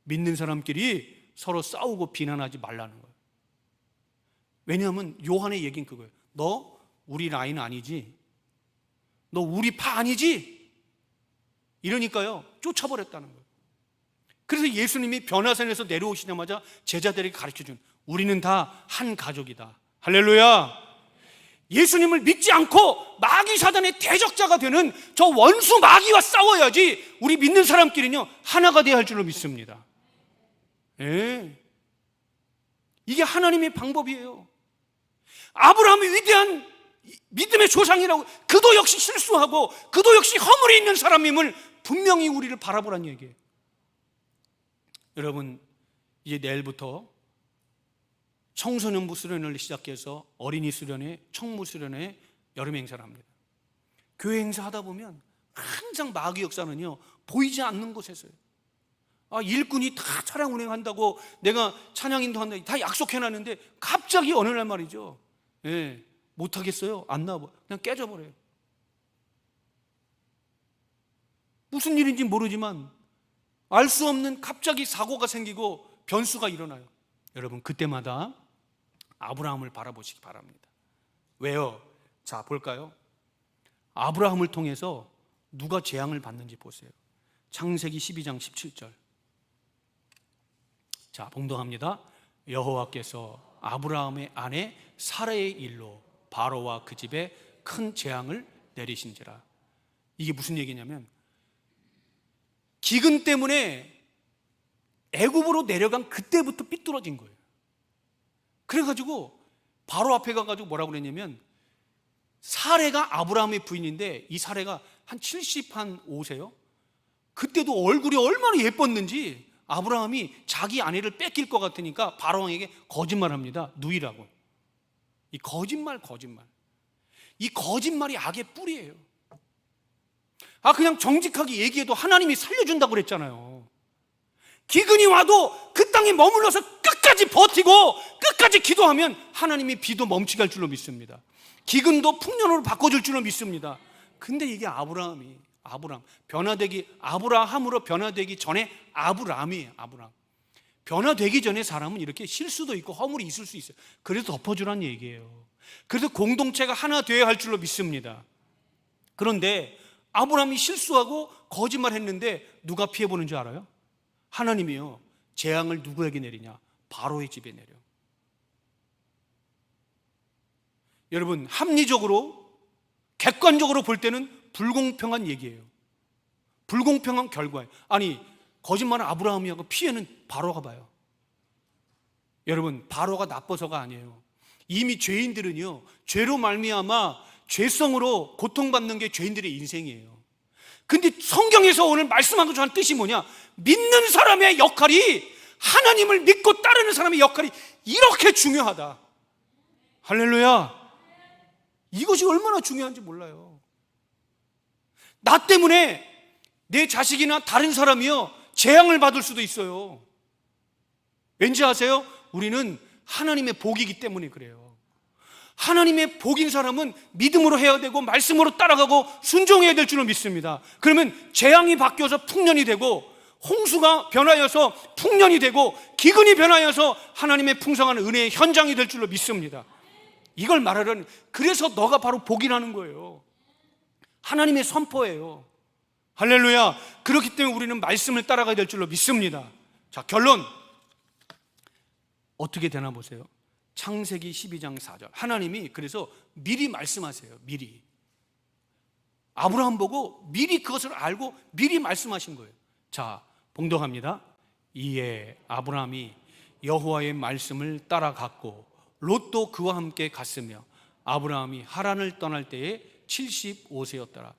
[SPEAKER 3] 믿는 사람끼리 서로 싸우고 비난하지 말라는 거예요. 왜냐하면 요한의 얘기는 그거예요. 너 우리 라인 아니지? 너 우리 파 아니지? 이러니까요 쫓아버렸다는 거예요. 그래서 예수님이 변화산에서 내려오시자마자 제자들에게 가르쳐준, 우리는 다 한 가족이다. 할렐루야. 예수님을 믿지 않고 마귀 사단의 대적자가 되는 저 원수 마귀와 싸워야지 우리 믿는 사람끼리는요 하나가 돼야 할 줄로 믿습니다. 이게 하나님의 방법이에요. 아브라함이 위대한 믿음의 조상이라고, 그도 역시 실수하고 그도 역시 허물이 있는 사람임을 분명히 우리를 바라보란 얘기예요. 여러분, 이제 내일부터 청소년부 수련을 시작해서 어린이 수련회, 청무 수련회 여름 행사를 합니다. 교회 행사 하다 보면 항상 마귀 역사는요 보이지 않는 곳에서요. 일꾼이 다 차량 운행한다고 내가 찬양 인도한다 다 약속해놨는데 갑자기 어느 날 말이죠, 못하겠어요, 안 나와, 그냥 깨져버려요. 무슨 일인지 모르지만 알 수 없는 갑자기 사고가 생기고 변수가 일어나요. 여러분, 그때마다 아브라함을 바라보시기 바랍니다. 왜요? 자, 볼까요? 아브라함을 통해서 누가 재앙을 받는지 보세요. 창세기 12장 17절. 자, 봉독합니다. 여호와께서 아브라함의 아내 사라의 일로 바로와 그 집에 큰 재앙을 내리신지라. 이게 무슨 얘기냐면 기근 때문에 애굽으로 내려간 그때부터 삐뚤어진 거예요. 그래가지고 바로 앞에 가가지고 뭐라고 그랬냐면 사레가 아브라함의 부인인데 이 사레가 한 75세요. 그때도 얼굴이 얼마나 예뻤는지 아브라함이 자기 아내를 뺏길 것 같으니까 바로왕에게 거짓말합니다. 누이라고. 이 거짓말. 이 거짓말이 악의 뿌리예요. 그냥 정직하게 얘기해도 하나님이 살려준다고 그랬잖아요. 기근이 와도 그 땅에 머물러서 끝까지 버티고 끝까지 기도하면 하나님이 비도 멈추게 할 줄로 믿습니다. 기근도 풍년으로 바꿔줄 줄로 믿습니다. 근데 이게 아브라함 아브라함으로 변화되기 전에 아브람이에요. 아브람. 변화되기 전에 사람은 이렇게 실수도 있고 허물이 있을 수 있어요. 그래서 덮어주라는 얘기예요. 그래서 공동체가 하나 되어야 할 줄로 믿습니다. 그런데 아브람이 실수하고 거짓말했는데 누가 피해보는 줄 알아요? 하나님이요. 재앙을 누구에게 내리냐? 바로의 집에 내려. 여러분, 합리적으로 객관적으로 볼 때는 불공평한 얘기예요. 불공평한 결과예요. 아니, 거짓말은 아브라함이 하고 피해는 바로가 봐요. 여러분, 바로가 나빠서가 아니에요. 이미 죄인들은요, 죄로 말미암아 죄성으로 고통받는 게 죄인들의 인생이에요. 근데 성경에서 오늘 말씀하고 저한 뜻이 뭐냐? 믿는 사람의 역할이, 하나님을 믿고 따르는 사람의 역할이 이렇게 중요하다. 할렐루야. 이것이 얼마나 중요한지 몰라요. 나 때문에 내 자식이나 다른 사람이요, 재앙을 받을 수도 있어요. 왠지 아세요? 우리는 하나님의 복이기 때문에 그래요. 하나님의 복인 사람은 믿음으로 해야 되고 말씀으로 따라가고 순종해야 될 줄로 믿습니다. 그러면 재앙이 바뀌어서 풍년이 되고, 홍수가 변하여서 풍년이 되고, 기근이 변하여서 하나님의 풍성한 은혜의 현장이 될 줄로 믿습니다. 이걸 말하려는, 그래서 너가 바로 복이라는 거예요. 하나님의 선포예요. 할렐루야. 그렇기 때문에 우리는 말씀을 따라가야 될 줄로 믿습니다. 자, 결론 어떻게 되나 보세요. 창세기 12장 4절. 하나님이 그래서 미리 말씀하세요. 미리. 아브라함 보고 미리 그것을 알고 미리 말씀하신 거예요. 자, 봉독합니다. 이에 아브라함이 여호와의 말씀을 따라갔고 롯도 그와 함께 갔으며 아브라함이 하란을 떠날 때에 75세였더라.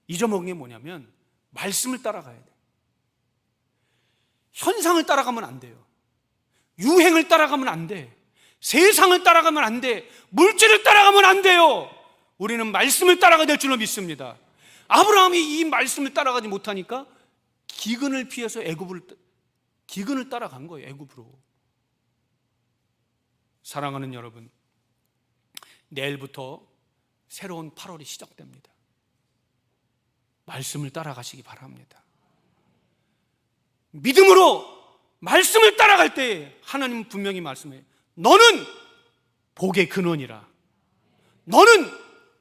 [SPEAKER 3] 잊어먹은 게 뭐냐면 말씀을 따라가야 돼. 현상을 따라가면 안 돼요. 유행을 따라가면 안 돼. 세상을 따라가면 안 돼. 물질을 따라가면 안 돼요. 우리는 말씀을 따라가야 될 줄로 믿습니다. 아브라함이 이 말씀을 따라가지 못하니까 기근을 피해서 기근을 따라간 거예요. 애굽으로. 사랑하는 여러분, 내일부터 새로운 8월이 시작됩니다. 말씀을 따라가시기 바랍니다. 믿음으로 말씀을 따라갈 때 하나님은 분명히 말씀해요. 너는 복의 근원이라. 너는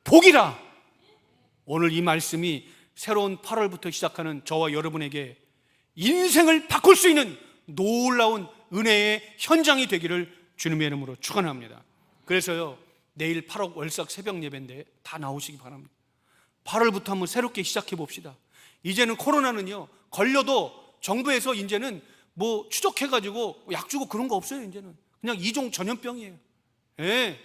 [SPEAKER 3] 복이라. 오늘 이 말씀이 새로운 8월부터 시작하는 저와 여러분에게 인생을 바꿀 수 있는 놀라운 은혜의 현장이 되기를 주님의 이름으로 축원합니다. 그래서요, 내일 8월 월삭 새벽 예배인데 다 나오시기 바랍니다. 8월부터 한번 새롭게 시작해 봅시다. 이제는 코로나는요, 걸려도 정부에서 이제는 뭐 추적해가지고 약 주고 그런 거 없어요. 이제는 그냥 이종 전염병이에요. 예.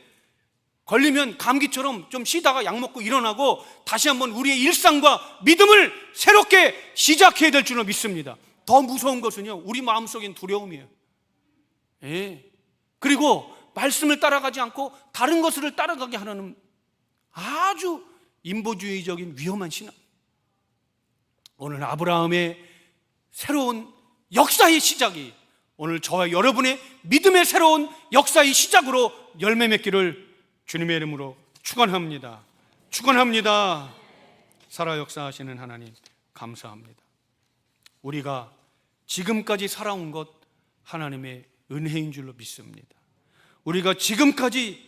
[SPEAKER 3] 걸리면 감기처럼 좀 쉬다가 약 먹고 일어나고 다시 한번 우리의 일상과 믿음을 새롭게 시작해야 될 줄로 믿습니다. 더 무서운 것은요, 우리 마음속엔 두려움이에요. 예. 그리고 말씀을 따라가지 않고 다른 것을 따라가게 하는 아주 인보주의적인 위험한 신앙. 오늘 아브라함의 새로운 역사의 시작이 오늘 저와 여러분의 믿음의 새로운 역사의 시작으로 열매 맺기를 주님의 이름으로 축원합니다. 축원합니다. 살아 역사하시는 하나님 감사합니다. 우리가 지금까지 살아온 것 하나님의 은혜인 줄로 믿습니다. 우리가 지금까지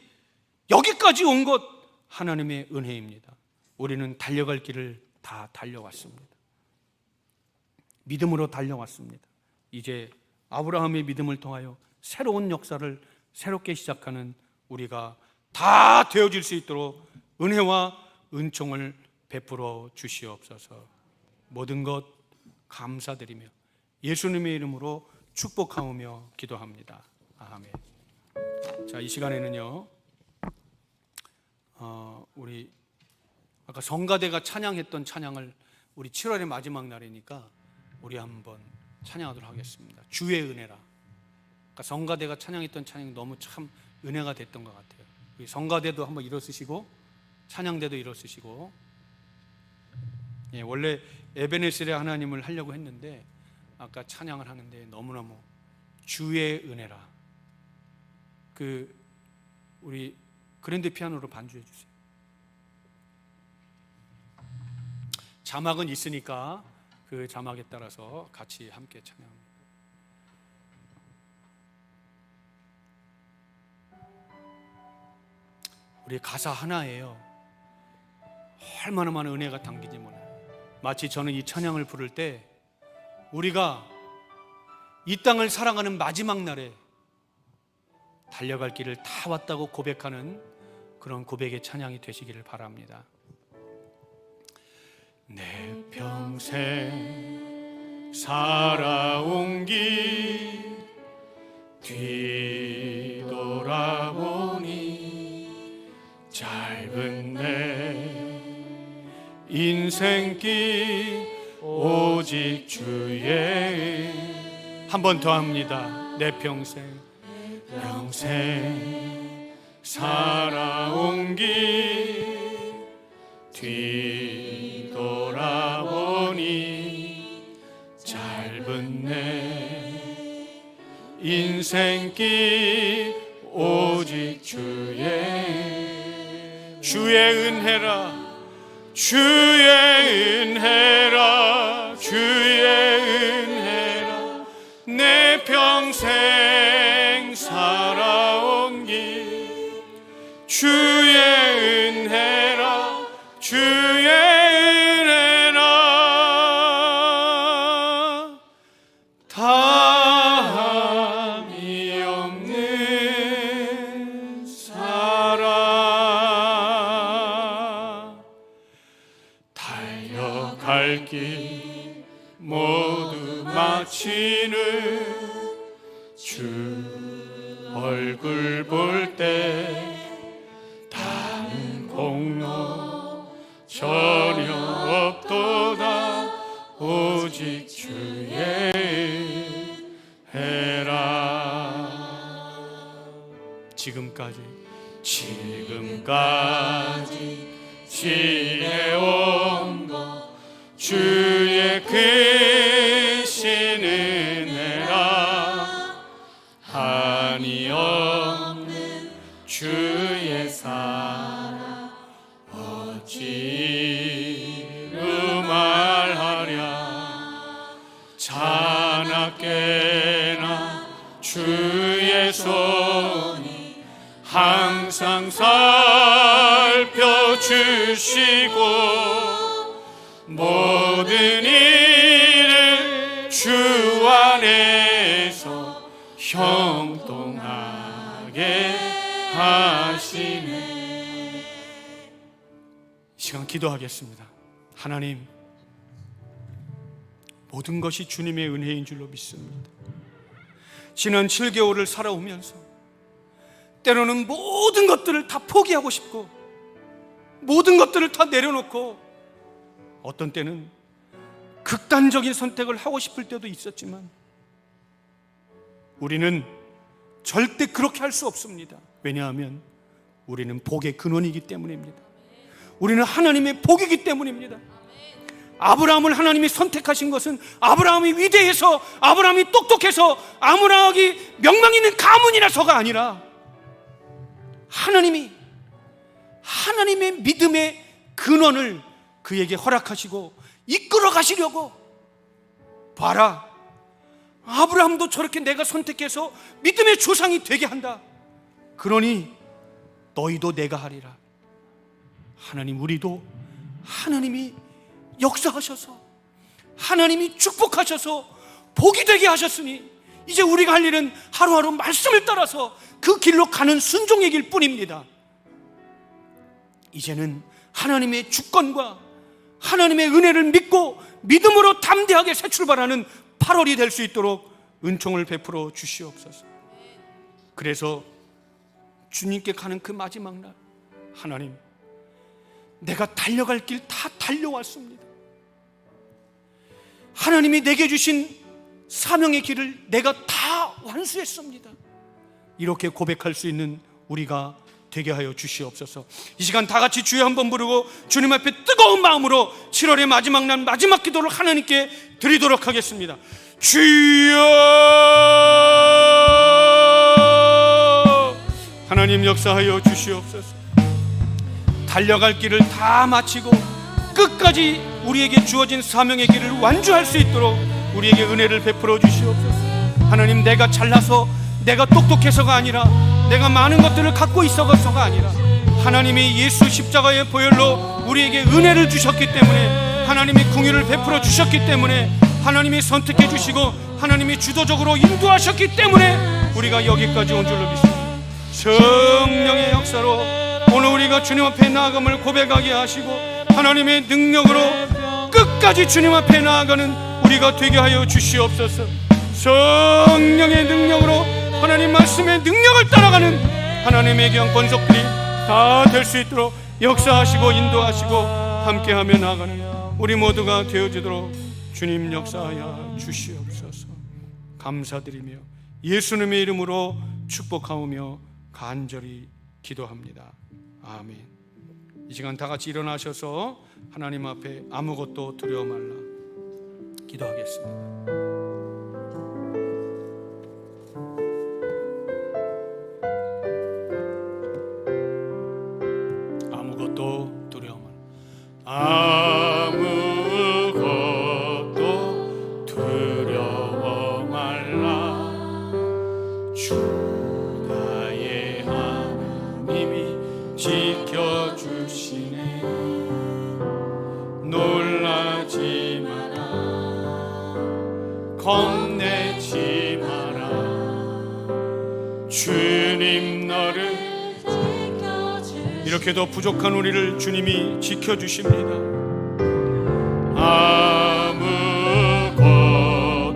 [SPEAKER 3] 여기까지 온 것 하나님의 은혜입니다. 우리는 달려갈 길을 다 달려왔습니다. 믿음으로 달려왔습니다. 이제 아브라함의 믿음을 통하여 새로운 역사를 새롭게 시작하는 우리가 다 되어질 수 있도록 은혜와 은총을 베풀어 주시옵소서. 모든 것 감사드리며 예수님의 이름으로 축복하오며 기도합니다. 아멘. 자, 이 시간에는요, 우리 아까 성가대가 찬양했던 찬양을 우리 7월의 마지막 날이니까 우리 한번 찬양하도록 하겠습니다. 주의 은혜라. 그러니까 성가대가 찬양했던 찬양이 너무 참 은혜가 됐던 것 같아요. 우리 성가대도 한번 일어서시고 찬양대도 일어서시고. 예, 원래 에베네셀의 하나님을 하려고 했는데 아까 찬양을 하는데 너무너무 주의 은혜라. 우리 그랜드 피아노로 반주해 주세요. 자막은 있으니까 그 자막에 따라서 같이 함께 찬양합니다. 우리 가사 하나예요. 얼마나 많은 은혜가 담기지 몰라요. 마치 저는 이 찬양을 부를 때 우리가 이 땅을 살아가는 마지막 날에 달려갈 길을 다 왔다고 고백하는 그런 고백의 찬양이 되시기를 바랍니다. 내 평생 살아온 길 뒤돌아보니 짧은 내 인생길 오직 주의 한 번 더 합니다. 내 평생 살아온 길 뒤돌아보니 짧은 내 인생길 오직 주의 은혜라 주의 은혜라 주의 은혜라 내 평생 살아온 길 주의 은혜라 주의 은혜라 다함이 없는 사랑 달려갈 길 모두 마치는 주 얼굴 볼 때 다른 공로 전혀 없도다 오직 주의 은혜라 지금까지 지내온 것 주의 크신 은혜라 한이 없는 주의 사랑 어찌로 말하랴 자나깨나 주의 손이 항상 살펴주시고 모든 일을 주 안에서 형통하게 하시네. 이 시간 기도하겠습니다. 하나님, 모든 것이 주님의 은혜인 줄로 믿습니다. 지난 7개월을 살아오면서 때로는 모든 것들을 다 포기하고 싶고 모든 것들을 다 내려놓고 어떤 때는 극단적인 선택을 하고 싶을 때도 있었지만 우리는 절대 그렇게 할 수 없습니다. 왜냐하면 우리는 복의 근원이기 때문입니다. 우리는 하나님의 복이기 때문입니다. 아브라함을 하나님이 선택하신 것은 아브라함이 위대해서 아브라함이 똑똑해서 아브라함이 명망 있는 가문이라서가 아니라 하나님의 믿음의 근원을 그에게 허락하시고 이끌어 가시려고. 봐라, 아브라함도 저렇게 내가 선택해서 믿음의 조상이 되게 한다. 그러니 너희도 내가 하리라. 하나님, 우리도 하나님이 역사하셔서 하나님이 축복하셔서 복이 되게 하셨으니 이제 우리가 할 일은 하루하루 말씀을 따라서 그 길로 가는 순종의 길 뿐입니다. 이제는 하나님의 주권과 하나님의 은혜를 믿고 믿음으로 담대하게 새 출발하는 8월이 될 수 있도록 은총을 베풀어 주시옵소서. 그래서 주님께 가는 그 마지막 날, 하나님, 내가 달려갈 길 다 달려왔습니다. 하나님이 내게 주신 사명의 길을 내가 다 완수했습니다. 이렇게 고백할 수 있는 우리가 되게 하여 주시옵소서. 이 시간 다 같이 주여 한번 부르고 주님 앞에 뜨거운 마음으로 7월의 마지막 날 마지막 기도를 하나님께 드리도록 하겠습니다. 주여, 하나님 역사하여 주시옵소서. 달려갈 길을 다 마치고 끝까지 우리에게 주어진 사명의 길을 완주할 수 있도록 우리에게 은혜를 베풀어 주시옵소서. 하나님, 내가 잘나서 내가 똑똑해서가 아니라 내가 많은 것들을 갖고 있어서가 아니라 하나님이 예수 십자가의 보혈로 우리에게 은혜를 주셨기 때문에, 하나님이 긍휼을 베풀어 주셨기 때문에, 하나님이 선택해 주시고 하나님이 주도적으로 인도하셨기 때문에 우리가 여기까지 온 줄로 믿습니다. 성령의 역사로 오늘 우리가 주님 앞에 나아감을 고백하게 하시고 하나님의 능력으로 끝까지 주님 앞에 나아가는 우리가 되게 하여 주시옵소서. 성령의 능력으로 하나님 말씀의 능력을 따라가는 하나님의 귀한 권속들이 다 될 수 있도록 역사하시고 인도하시고 함께하며 나아가는 우리 모두가 되어지도록 주님 역사하여 주시옵소서. 감사드리며 예수님의 이름으로 축복하오며 간절히 기도합니다. 아멘. 이 시간 다 같이 일어나셔서 하나님 앞에 아무것도 두려워 말라 기도하겠습니다. 아무것도 두려워 말라. 아무것도 두려워 말라. 주 나의 하나님이 지켜주시네. 놀라지 마라. 겁내지 마라. 주님 너를 이렇게도 부족한 우리를 주님이 지켜주십니다.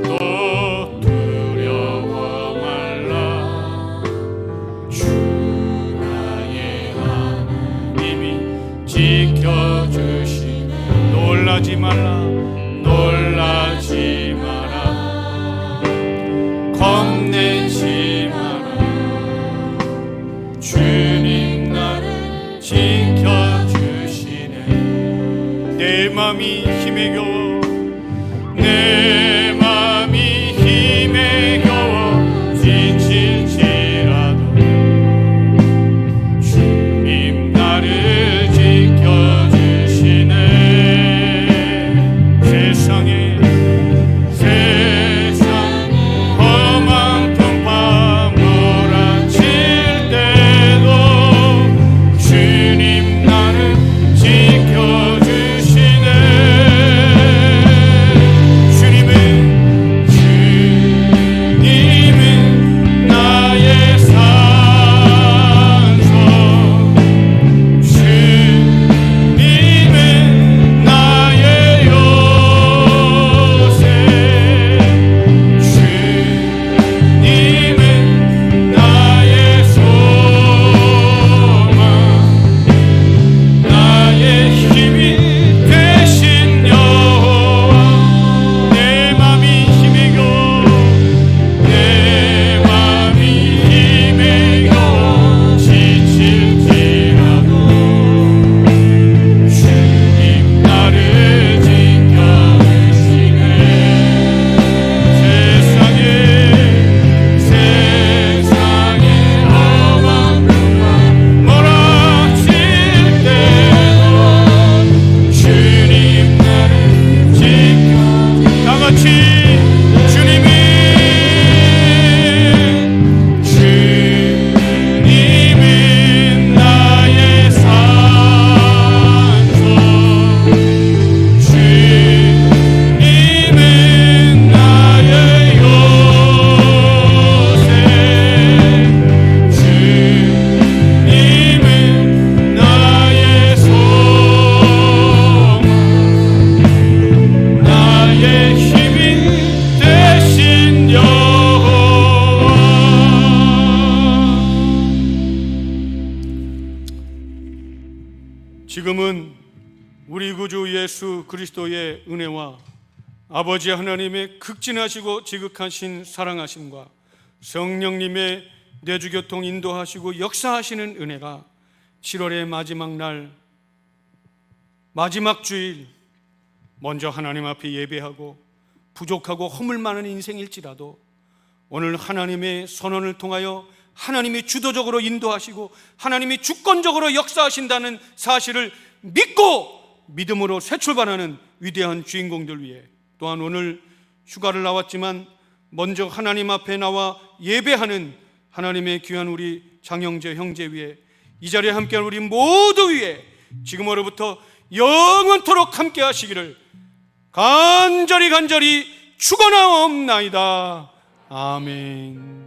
[SPEAKER 3] 아무것도 두려워 말라. 주 나의 하나님이 지켜주시네. 놀라지 말라. 놀라지 마라. 겁내지 마라. 주님 나를 지켜주시네. 내 맘이 힘에 겨워. 내 맘이 힘에 겨워 지칠지라도 주님 나를 지켜주시네. 세상에 험한 풍파 몰아칠 때도 주님 나를 지켜주시네. 우리 구주 예수 그리스도의 은혜와 아버지 하나님의 극진하시고 지극하신 사랑하심과 성령님의 내주교통 인도하시고 역사하시는 은혜가 7월의 마지막 날, 마지막 주일, 먼저 하나님 앞에 예배하고 부족하고 허물 많은 인생일지라도 오늘 하나님의 선언을 통하여 하나님이 주도적으로 인도하시고 하나님이 주권적으로 역사하신다는 사실을 믿고 믿음으로 새 출발하는 위대한 주인공들 위해, 또한 오늘 휴가를 나왔지만 먼저 하나님 앞에 나와 예배하는 하나님의 귀한 우리 장영재 형제 위에, 이 자리에 함께한 우리 모두 위에 지금으로부터 영원토록 함께 하시기를 간절히 축원하옵나이다. 아멘.